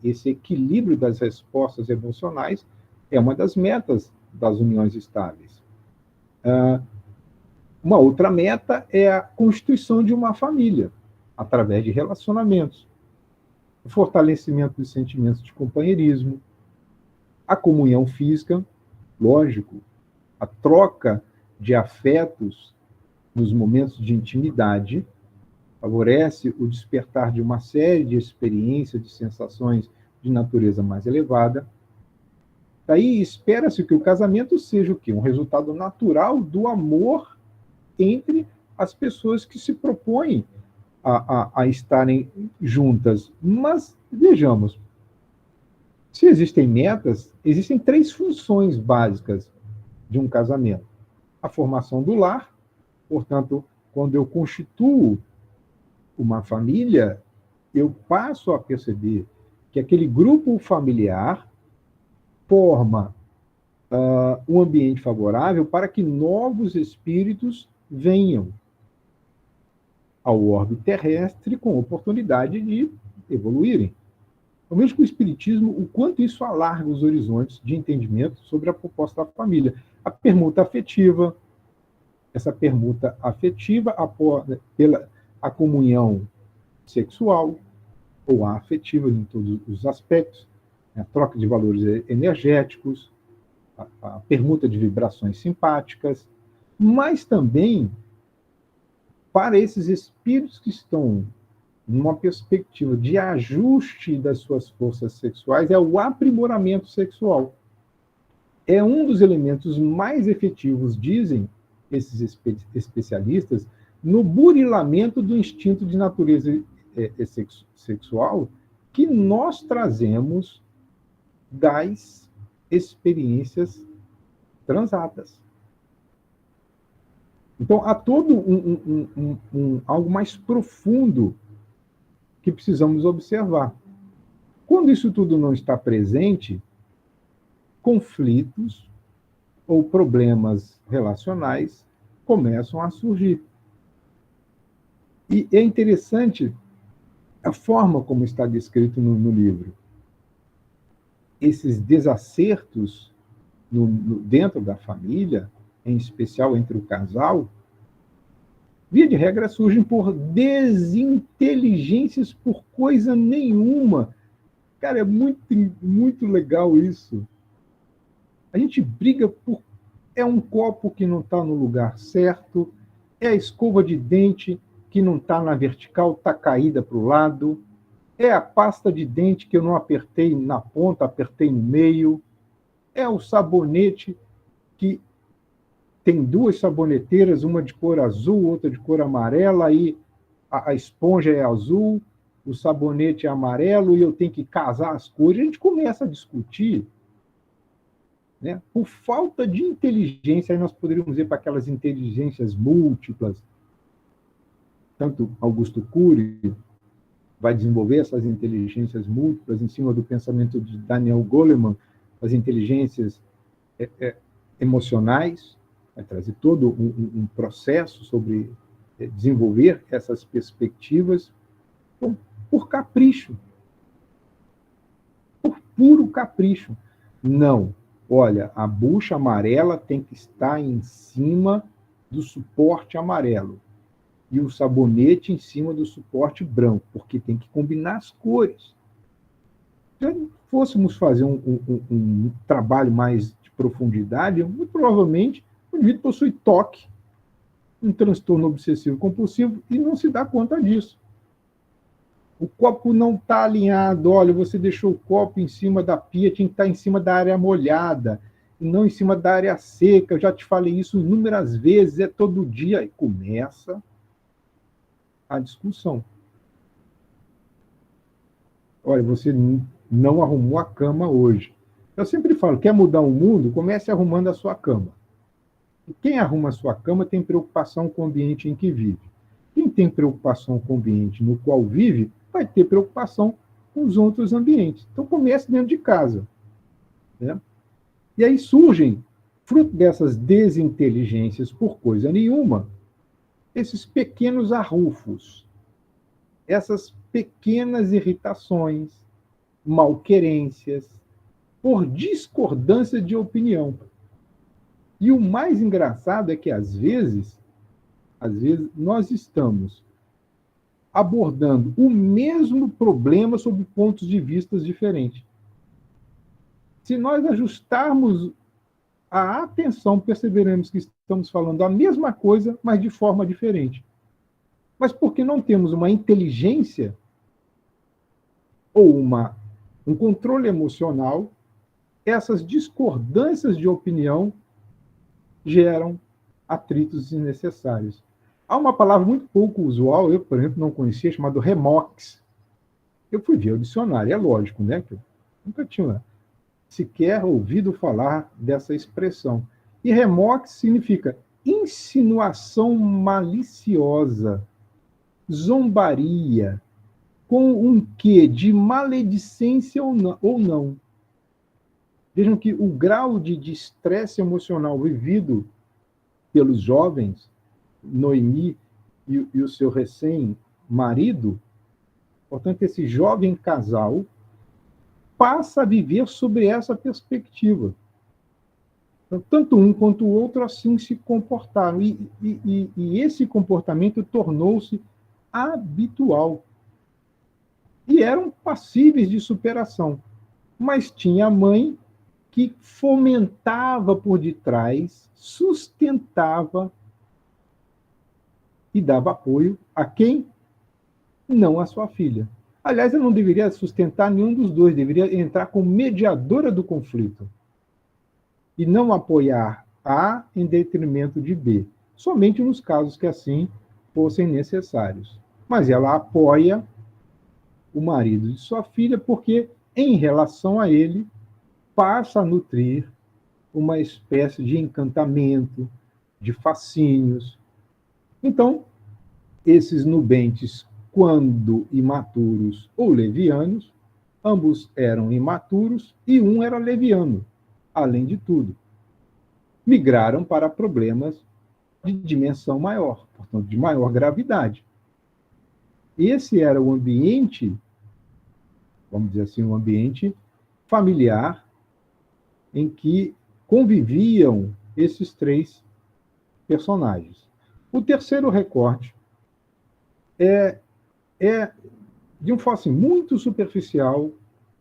esse equilíbrio das respostas emocionais, é uma das metas das uniões estáveis. Uma outra meta é a constituição de uma família, através de relacionamentos. O fortalecimento dos sentimentos de companheirismo, a comunhão física, lógico, a troca de afetos nos momentos de intimidade, favorece o despertar de uma série de experiências, de sensações de natureza mais elevada. Daí espera-se que o casamento seja o quê? Um resultado natural do amor entre as pessoas que se propõem a estarem juntas. Mas, vejamos, se existem metas, existem 3 funções básicas de um casamento. A formação do lar, portanto, quando eu constituo uma família, eu passo a perceber que aquele grupo familiar forma um ambiente favorável para que novos espíritos venham ao orbe terrestre com oportunidade de evoluírem. Eu vejo que o Espiritismo, o quanto isso alarga os horizontes de entendimento sobre a proposta da família. A permuta afetiva, essa permuta afetiva pela a comunhão sexual, ou a afetiva em todos os aspectos, a troca de valores energéticos, a permuta de vibrações simpáticas, mas também para esses espíritos que estão numa perspectiva de ajuste das suas forças sexuais, é o aprimoramento sexual. É um dos elementos mais efetivos, dizem esses especialistas, no burilamento do instinto de natureza sexual que nós trazemos das experiências transatas. Então, há todo algo mais profundo que precisamos observar. Quando isso tudo não está presente, conflitos ou problemas relacionais começam a surgir. E é interessante a forma como está descrito no livro. Esses desacertos dentro da família, em especial entre o casal, via de regra, surgem por desinteligências, por coisa nenhuma. Cara, é muito, muito legal isso. A gente briga por... É um copo que não está no lugar certo, é a escova de dente que não está na vertical, está caída para o lado, é a pasta de dente que eu não apertei na ponta, apertei no meio, é o sabonete que tem 2 saboneteiras, uma de cor azul, outra de cor amarela, aí a esponja é azul, o sabonete é amarelo, e eu tenho que casar as cores. A gente começa a discutir, né? Por falta de inteligência, aí nós poderíamos dizer para aquelas inteligências múltiplas. Tanto Augusto Cury vai desenvolver essas inteligências múltiplas em cima do pensamento de Daniel Goleman, as inteligências emocionais, vai trazer todo um processo sobre desenvolver essas perspectivas por capricho, por puro capricho. Não, olha, a bucha amarela tem que estar em cima do suporte amarelo e o sabonete em cima do suporte branco, porque tem que combinar as cores. Se fôssemos fazer um trabalho mais de profundidade, muito provavelmente o indivíduo possui TOC, um transtorno obsessivo-compulsivo, e não se dá conta disso. O copo não está alinhado. Olha, você deixou o copo em cima da pia, tinha que estar em cima da área molhada, e não em cima da área seca. Eu já te falei isso inúmeras vezes, é todo dia. E começa a discussão. Olha, você não arrumou a cama hoje. Eu sempre falo, quer mudar o mundo? Comece arrumando a sua cama. Quem arruma a sua cama tem preocupação com o ambiente em que vive. Quem tem preocupação com o ambiente no qual vive, vai ter preocupação com os outros ambientes. Então, comece dentro de casa. Né? E aí surgem, fruto dessas desinteligências por coisa nenhuma, esses pequenos arrufos, essas pequenas irritações, malquerências, por discordância de opinião. E o mais engraçado é que, às vezes, nós estamos abordando o mesmo problema sob pontos de vista diferentes. Se nós ajustarmos a atenção, perceberemos que estamos falando a mesma coisa, mas de forma diferente. Mas porque não temos uma inteligência ou um controle emocional, essas discordâncias de opinião geram atritos desnecessários. Há uma palavra muito pouco usual, eu, por exemplo, não conhecia, chamada remox. Eu fui ver o dicionário, é lógico, né? Que eu nunca tinha sequer ouvido falar dessa expressão. E remox significa insinuação maliciosa, zombaria, com um quê de maledicência ou não. Vejam que o grau de estresse emocional vivido pelos jovens, Noemi e o seu recém-marido, portanto, esse jovem casal passa a viver sobre essa perspectiva. Então, tanto um quanto o outro assim se comportaram. E esse comportamento tornou-se habitual. E eram passíveis de superação. Mas tinha a mãe que fomentava por detrás, sustentava e dava apoio a quem? Não a sua filha. Aliás, ela não deveria sustentar nenhum dos dois, deveria entrar como mediadora do conflito. E não apoiar A em detrimento de B, somente nos casos que assim fossem necessários. Mas ela apoia o marido de sua filha porque, em relação a ele, passa a nutrir uma espécie de encantamento, de fascínios. Então, esses nubentes, quando imaturos ou levianos, ambos eram imaturos e um era leviano, além de tudo. Migraram para problemas de dimensão maior, portanto, de maior gravidade. Esse era o ambiente, vamos dizer assim, um ambiente familiar em que conviviam esses três personagens. O terceiro recorte é de um modo assim, muito superficial,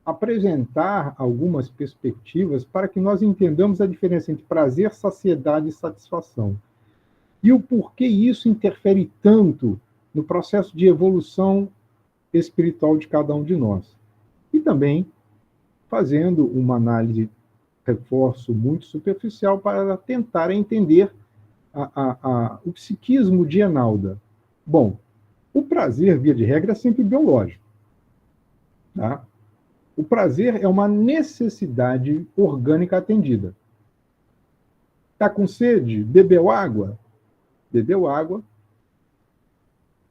apresentar algumas perspectivas para que nós entendamos a diferença entre prazer, saciedade e satisfação. E o porquê isso interfere tanto no processo de evolução espiritual de cada um de nós. E também fazendo uma análise, reforço, muito superficial para tentar entender o psiquismo de Enalda. Bom, o prazer, via de regra, é sempre biológico. Tá? O prazer é uma necessidade orgânica atendida. Está com sede? Bebeu água? Bebeu água.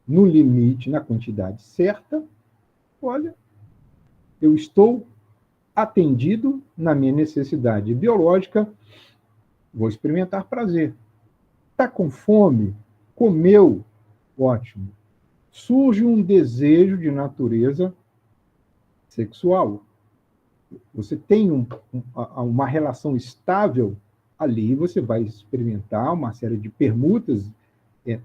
No limite, na quantidade certa. Olha, eu estou atendido na minha necessidade biológica, vou experimentar prazer. Está com fome? Comeu? Ótimo. Surge um desejo de natureza sexual. Você tem uma relação estável, ali você vai experimentar uma série de permutas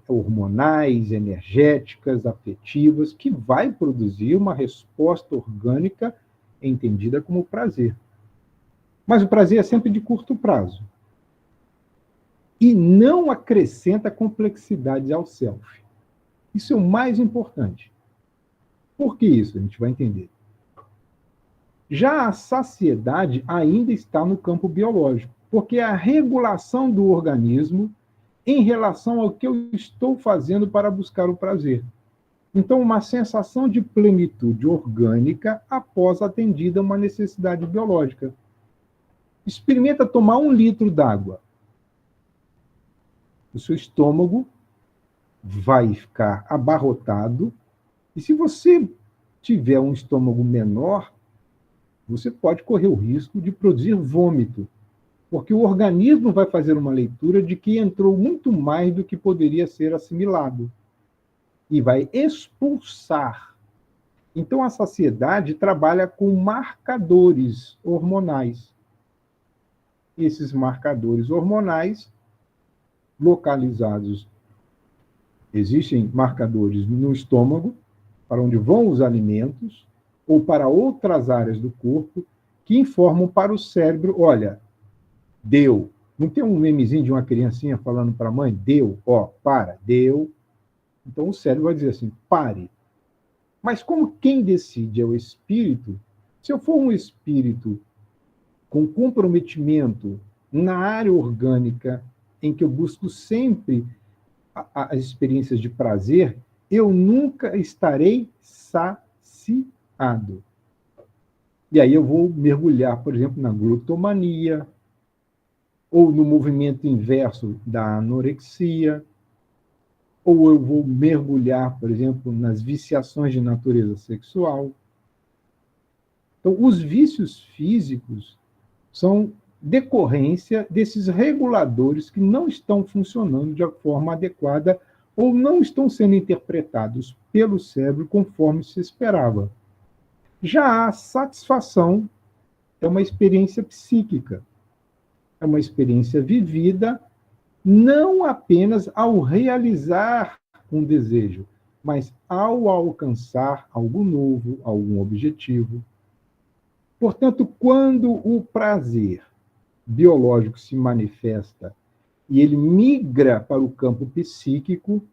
hormonais, energéticas, afetivas, que vai produzir uma resposta orgânica entendida como prazer. Mas o prazer é sempre de curto prazo. E não acrescenta complexidade ao self. Isso é o mais importante. Por que isso? A gente vai entender. Já a saciedade ainda está no campo biológico, porque é a regulação do organismo em relação ao que eu estou fazendo para buscar o prazer. Então, uma sensação de plenitude orgânica após atendida uma necessidade biológica. Experimenta tomar 1 litro d'água. O seu estômago vai ficar abarrotado, e se você tiver um estômago menor, você pode correr o risco de produzir vômito, porque o organismo vai fazer uma leitura de que entrou muito mais do que poderia ser assimilado e vai expulsar. Então, a saciedade trabalha com marcadores hormonais. Esses marcadores hormonais localizados, existem marcadores no estômago, para onde vão os alimentos, ou para outras áreas do corpo, que informam para o cérebro, olha, deu. Não tem um memezinho de uma criancinha falando para a mãe, deu, ó, para, deu. Então o cérebro vai dizer assim, pare. Mas como quem decide é o espírito, se eu for um espírito com comprometimento na área orgânica, em que eu busco sempre as experiências de prazer, eu nunca estarei saciado. E aí eu vou mergulhar, por exemplo, na glutomania, ou no movimento inverso da anorexia, ou eu vou mergulhar, por exemplo, nas viciações de natureza sexual. Então, os vícios físicos são decorrência desses reguladores que não estão funcionando de forma adequada ou não estão sendo interpretados pelo cérebro conforme se esperava. Já a satisfação é uma experiência psíquica, é uma experiência vivida não apenas ao realizar um desejo, mas ao alcançar algo novo, algum objetivo. Portanto, quando o prazer biológico se manifesta e ele migra para o campo psíquico,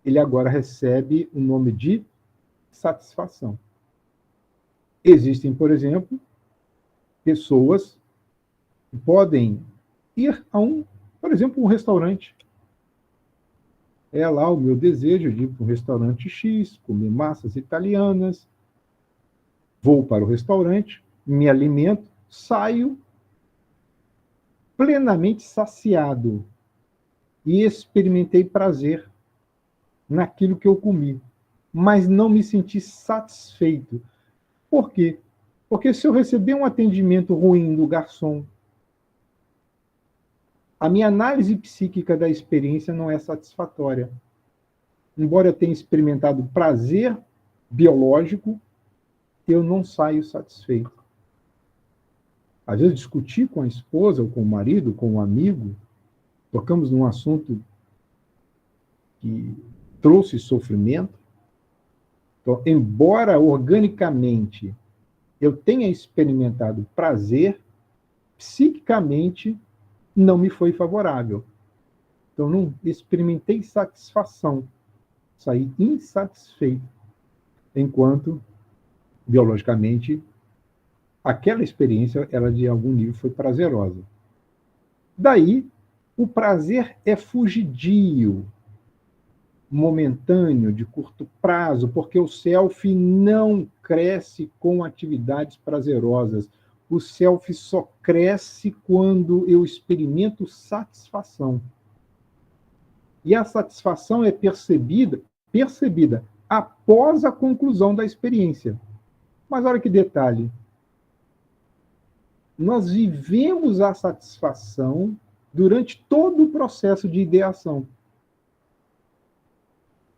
ele agora recebe o nome de satisfação. Existem, por exemplo, pessoas que podem ir a por exemplo, um restaurante. É lá o meu desejo de ir para um restaurante X, comer massas italianas. Vou para o restaurante, me alimento, saio plenamente saciado e experimentei prazer naquilo que eu comi, mas não me senti satisfeito. Por quê? Porque se eu receber um atendimento ruim do garçom, a minha análise psíquica da experiência não é satisfatória. Embora eu tenha experimentado prazer biológico, eu não saio satisfeito. Às vezes, discutir com a esposa, ou com o marido, com um amigo, tocamos num assunto que trouxe sofrimento. Então, embora organicamente eu tenha experimentado prazer, psiquicamente não me foi favorável. Então, não experimentei satisfação, saí insatisfeito, enquanto, biologicamente, aquela experiência, ela de algum nível foi prazerosa. Daí, o prazer é fugidio, momentâneo, de curto prazo, porque o self não cresce com atividades prazerosas. O self só cresce quando eu experimento satisfação. E a satisfação é percebida após a conclusão da experiência. Mas olha que detalhe. Nós vivemos a satisfação durante todo o processo de ideação.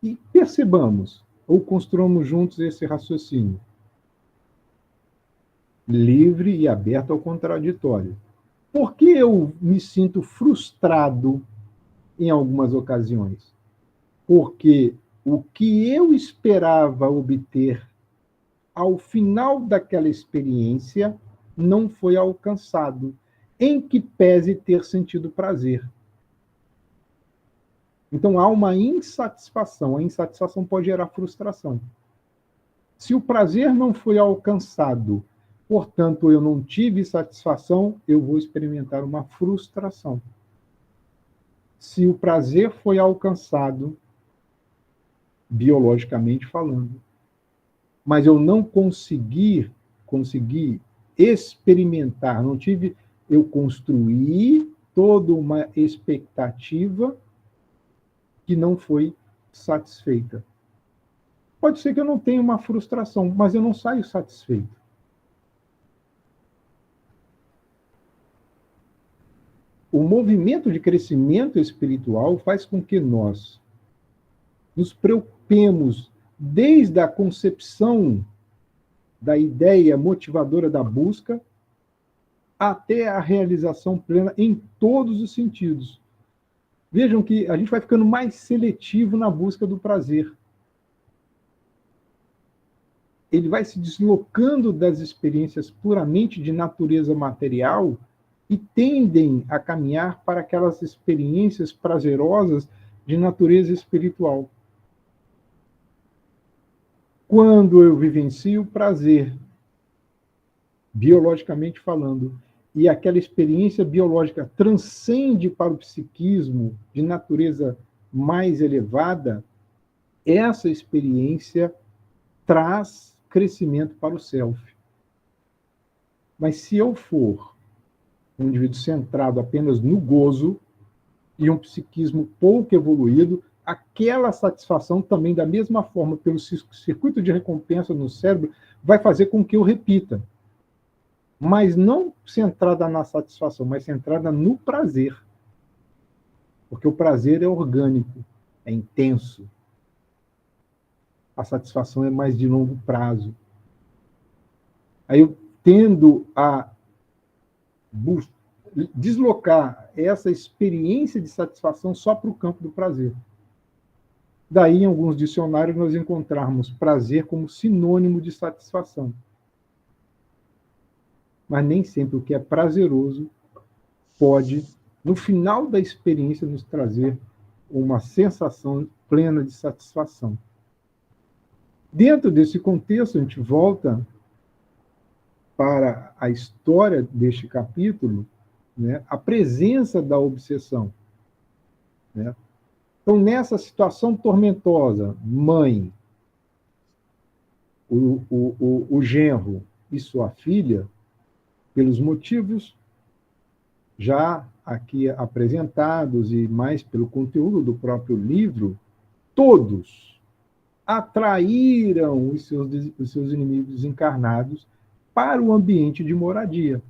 E percebamos, ou construamos juntos esse raciocínio, livre e aberto ao contraditório. Por que eu me sinto frustrado em algumas ocasiões? Porque o que eu esperava obter ao final daquela experiência não foi alcançado, em que pese ter sentido prazer. Então, há uma insatisfação. A insatisfação pode gerar frustração. Se o prazer não foi alcançado, portanto, eu não tive satisfação, eu vou experimentar uma frustração. Se o prazer foi alcançado, biologicamente falando, mas eu não consegui experimentar, eu construí toda uma expectativa que não foi satisfeita. Pode ser que eu não tenha uma frustração, mas eu não saio satisfeito. O movimento de crescimento espiritual faz com que nós nos preocupemos desde a concepção da ideia motivadora da busca até a realização plena em todos os sentidos. Vejam que a gente vai ficando mais seletivo na busca do prazer. Ele vai se deslocando das experiências puramente de natureza material e tendem a caminhar para aquelas experiências prazerosas de natureza espiritual. Quando eu vivencio o prazer, biologicamente falando, e aquela experiência biológica transcende para o psiquismo de natureza mais elevada, essa experiência traz crescimento para o self. Mas se eu for um indivíduo centrado apenas no gozo e um psiquismo pouco evoluído, aquela satisfação também, da mesma forma, pelo circuito de recompensa no cérebro, vai fazer com que eu repita. Mas não centrada na satisfação, mas centrada no prazer. Porque o prazer é orgânico, é intenso. A satisfação é mais de longo prazo. Aí eu tendo a deslocar essa experiência de satisfação só para o campo do prazer. Daí, em alguns dicionários, nós encontrarmos prazer como sinônimo de satisfação. Mas nem sempre o que é prazeroso pode, no final da experiência, nos trazer uma sensação plena de satisfação. Dentro desse contexto, a gente volta para a história deste capítulo, né, a presença da obsessão. Né? Então, nessa situação tormentosa, mãe, o genro e sua filha, pelos motivos já aqui apresentados e mais pelo conteúdo do próprio livro, todos atraíram os seus inimigos encarnados para o ambiente de moradia.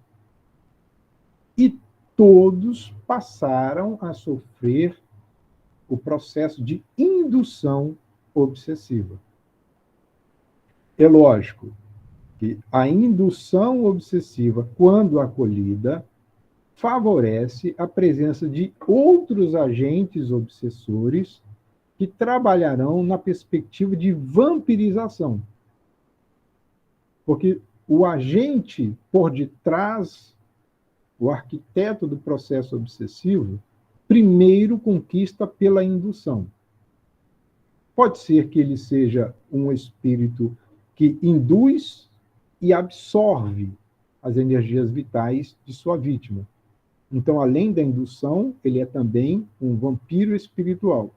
E todos passaram a sofrer o processo de indução obsessiva. É lógico que a indução obsessiva, quando acolhida, favorece a presença de outros agentes obsessores que trabalharão na perspectiva de vampirização. Porque o agente por detrás, o arquiteto do processo obsessivo, primeiro conquista pela indução. Pode ser que ele seja um espírito que induz e absorve as energias vitais de sua vítima. Então, além da indução, ele é também um vampiro espiritual.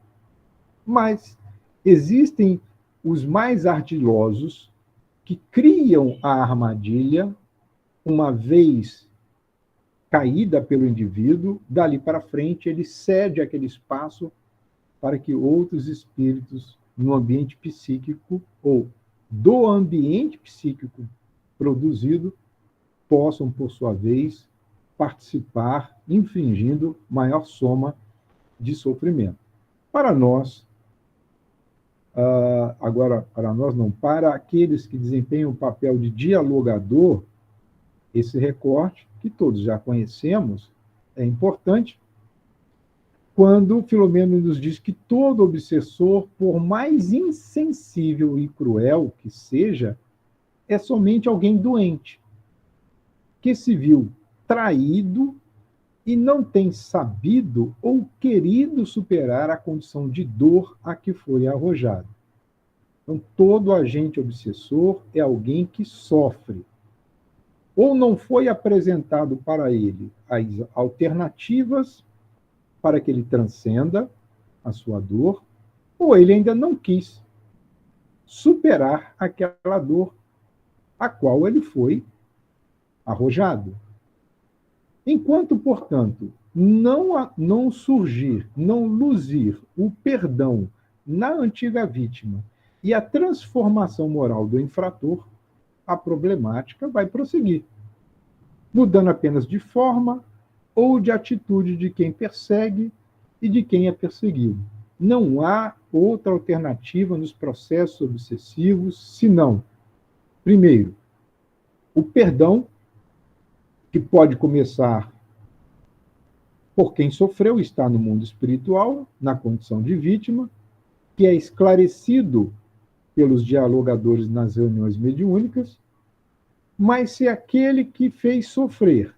Mas existem os mais ardilosos que criam a armadilha, uma vez caída pelo indivíduo, dali para frente ele cede aquele espaço para que outros espíritos no ambiente psíquico ou do ambiente psíquico produzido possam, por sua vez, participar, infligindo maior soma de sofrimento. Para nós, agora, para nós não, para aqueles que desempenham o papel de dialogador, esse recorte, que todos já conhecemos, é importante, quando Filomeno nos diz que todo obsessor, por mais insensível e cruel que seja, é somente alguém doente, que se viu traído e não tem sabido ou querido superar a condição de dor a que foi arrojado. Então, todo agente obsessor é alguém que sofre. Ou não foi apresentado para ele as alternativas para que ele transcenda a sua dor, ou ele ainda não quis superar aquela dor a qual ele foi arrojado. Enquanto, portanto, não surgir, não luzir o perdão na antiga vítima e a transformação moral do infrator, a problemática vai prosseguir, mudando apenas de forma ou de atitude de quem persegue e de quem é perseguido. Não há outra alternativa nos processos obsessivos, senão, primeiro, o perdão, que pode começar por quem sofreu, está no mundo espiritual, na condição de vítima, que é esclarecido pelos dialogadores nas reuniões mediúnicas, mas se aquele que fez sofrer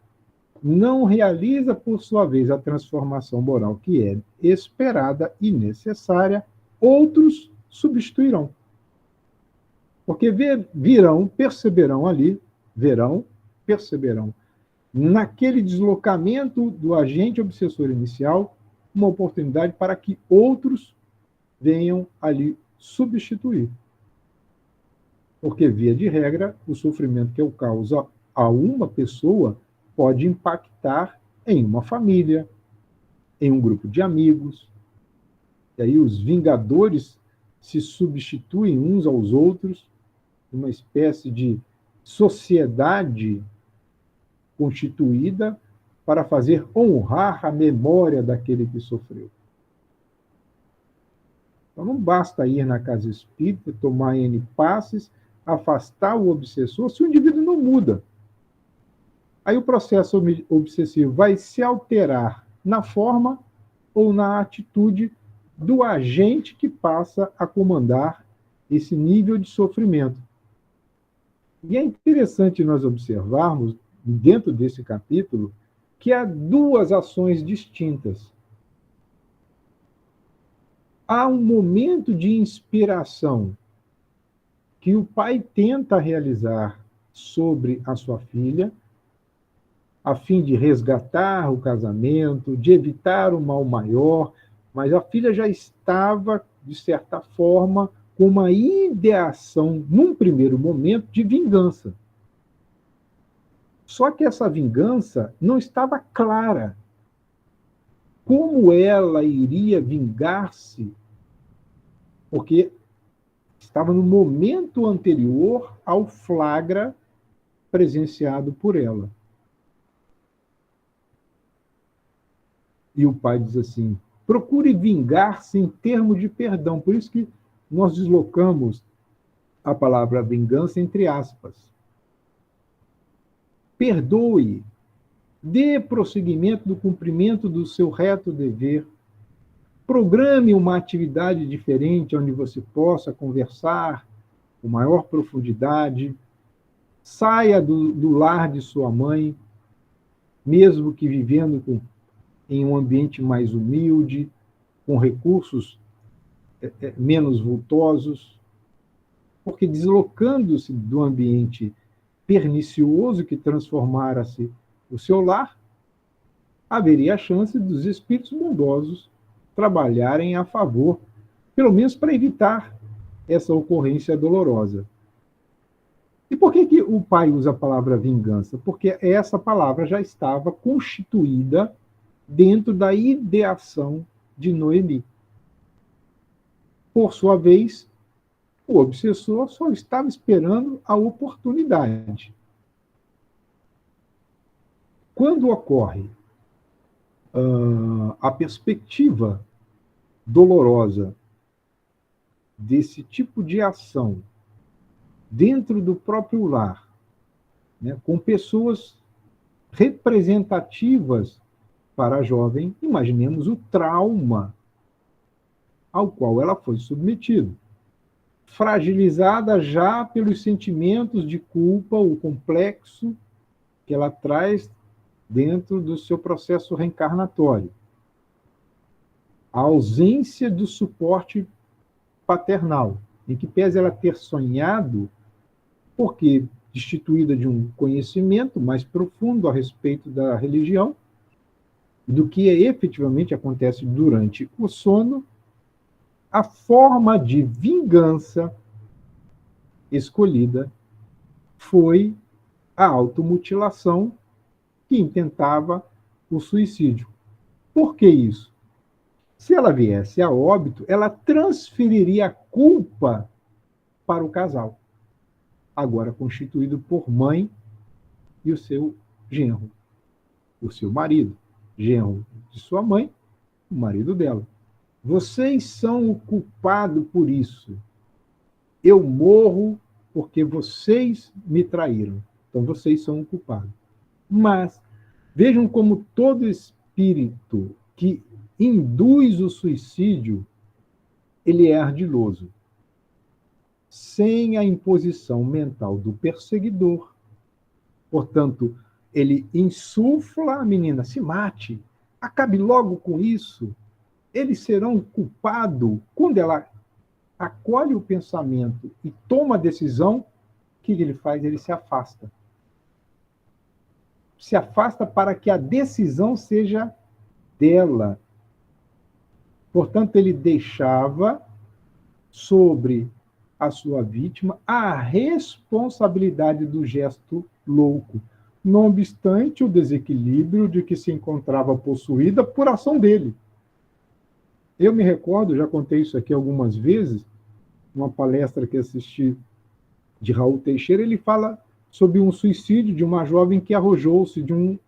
não realiza, por sua vez, a transformação moral que é esperada e necessária, outros substituirão. Porque perceberão naquele deslocamento do agente obsessor inicial uma oportunidade para que outros venham ali substituir. Porque, via de regra, o sofrimento que eu causo a uma pessoa pode impactar em uma família, em um grupo de amigos. E aí os vingadores se substituem uns aos outros, uma espécie de sociedade constituída para fazer honrar a memória daquele que sofreu. Então não basta ir na casa espírita, tomar N passes, afastar o obsessor, se o indivíduo não muda. Aí o processo obsessivo vai se alterar na forma ou na atitude do agente que passa a comandar esse nível de sofrimento. E é interessante nós observarmos, dentro desse capítulo, que há duas ações distintas. Há um momento de inspiração que o pai tenta realizar sobre a sua filha, a fim de resgatar o casamento, de evitar o mal maior, mas a filha já estava, de certa forma, com uma ideação, num primeiro momento, de vingança. Só que essa vingança não estava clara. Como ela iria vingar-se? Porque estava no momento anterior ao flagra presenciado por ela. E o pai diz assim: procure vingar-se em termos de perdão. Por isso que nós deslocamos a palavra vingança entre aspas. Perdoe, dê prosseguimento do cumprimento do seu reto dever, programe uma atividade diferente onde você possa conversar com maior profundidade, saia do lar de sua mãe, mesmo que vivendo em um ambiente mais humilde, com recursos menos vultosos, porque deslocando-se do ambiente pernicioso que transformara-se o seu lar, haveria a chance dos espíritos bondosos trabalharem a favor, pelo menos para evitar essa ocorrência dolorosa. E por que o pai usa a palavra vingança? Porque essa palavra já estava constituída dentro da ideação de Noemi. Por sua vez, o obsessor só estava esperando a oportunidade. Quando ocorre a perspectiva dolorosa desse tipo de ação dentro do próprio lar, né, com pessoas representativas para a jovem, imaginemos o trauma ao qual ela foi submetida. Fragilizada já pelos sentimentos de culpa, o complexo que ela traz dentro do seu processo reencarnatório. A ausência do suporte paternal, em que pese ela ter sonhado, porque destituída de um conhecimento mais profundo a respeito da religião, do que efetivamente acontece durante o sono, a forma de vingança escolhida foi a automutilação, que intentava o suicídio. Por que isso? Se ela viesse a óbito, ela transferiria a culpa para o casal, agora constituído por mãe e o seu genro, o seu marido, genro de sua mãe, o marido dela. Vocês são o culpado por isso. Eu morro porque vocês me traíram. Então vocês são o culpado. Mas vejam como todo espírito que induz o suicídio, ele é ardiloso. Sem a imposição mental do perseguidor. Portanto, ele insufla a menina, se mate, acabe logo com isso. Eles serão culpados quando ela acolhe o pensamento e toma a decisão. O que ele faz? Ele se afasta. Se afasta para que a decisão seja dela. Portanto, ele deixava sobre a sua vítima a responsabilidade do gesto louco, não obstante o desequilíbrio de que se encontrava possuída por ação dele. Eu me recordo, já contei isso aqui algumas vezes, numa palestra que assisti de Raul Teixeira, ele fala sobre um suicídio de uma jovem que arrojou-se de um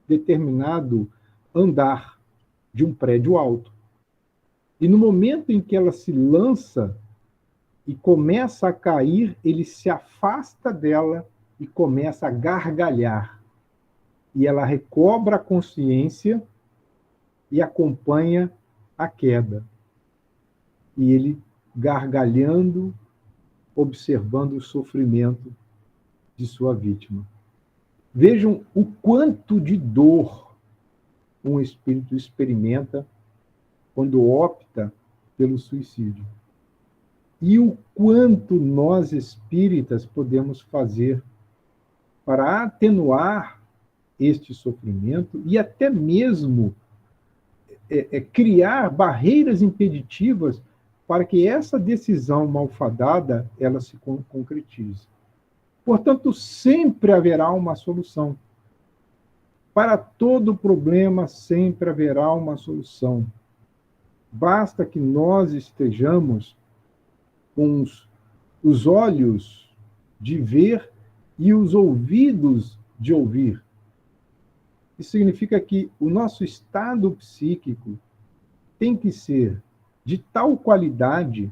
determinado andar de um prédio alto. E no momento em que ela se lança e começa a cair, ele se afasta dela e começa a gargalhar. E ela recobra a consciência e acompanha a queda. E ele gargalhando, observando o sofrimento de sua vítima. Vejam o quanto de dor um espírito experimenta quando opta pelo suicídio. E o quanto nós espíritas podemos fazer para atenuar este sofrimento e até mesmo criar barreiras impeditivas para que essa decisão malfadada ela se concretize. Portanto, sempre haverá uma solução. Para todo problema, sempre haverá uma solução. Basta que nós estejamos com os olhos de ver e os ouvidos de ouvir. Isso significa que o nosso estado psíquico tem que ser de tal qualidade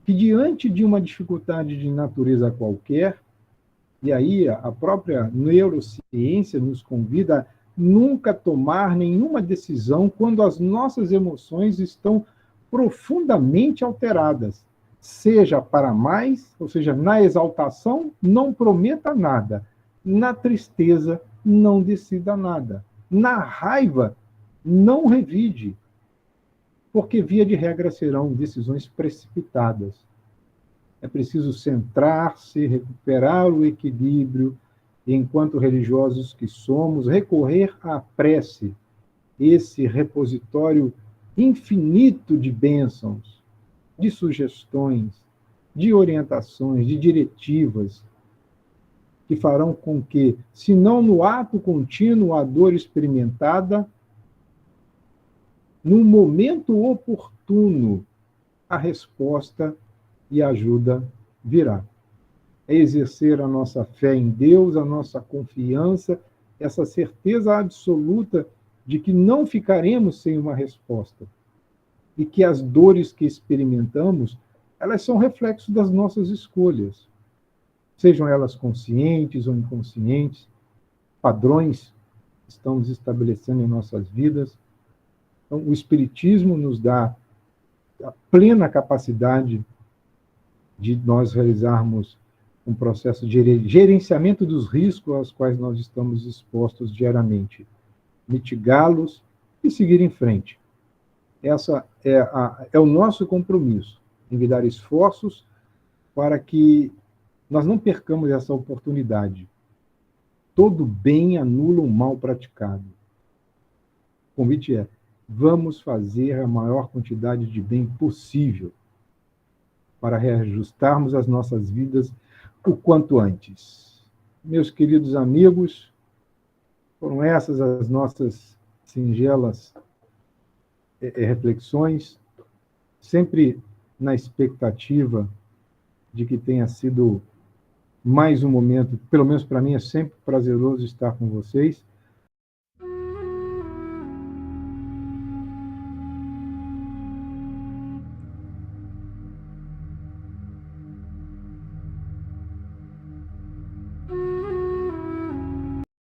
que, diante de uma dificuldade de natureza qualquer, e aí a própria neurociência nos convida a nunca tomar nenhuma decisão quando as nossas emoções estão profundamente alteradas. Seja para mais, ou seja, na exaltação, não prometa nada. Na tristeza, não decida nada. Na raiva, não revide. Porque, via de regra, serão decisões precipitadas. É preciso centrar-se, recuperar o equilíbrio, e, enquanto religiosos que somos, recorrer à prece, esse repositório infinito de bênçãos, de sugestões, de orientações, de diretivas, que farão com que, se não no ato contínuo, a dor experimentada, no momento oportuno, a resposta e a ajuda virá. É exercer a nossa fé em Deus, a nossa confiança, essa certeza absoluta de que não ficaremos sem uma resposta. E que as dores que experimentamos, elas são reflexo das nossas escolhas. Sejam elas conscientes ou inconscientes, padrões que estamos estabelecendo em nossas vidas. Então, o Espiritismo nos dá a plena capacidade de nós realizarmos um processo de gerenciamento dos riscos aos quais nós estamos expostos diariamente, mitigá-los e seguir em frente. Essa é o nosso compromisso, envidar esforços para que nós não percamos essa oportunidade. Todo bem anula o mal praticado. O convite é: vamos fazer a maior quantidade de bem possível para reajustarmos as nossas vidas o quanto antes. Meus queridos amigos, foram essas as nossas singelas reflexões, sempre na expectativa de que tenha sido mais um momento, pelo menos para mim é sempre prazeroso estar com vocês,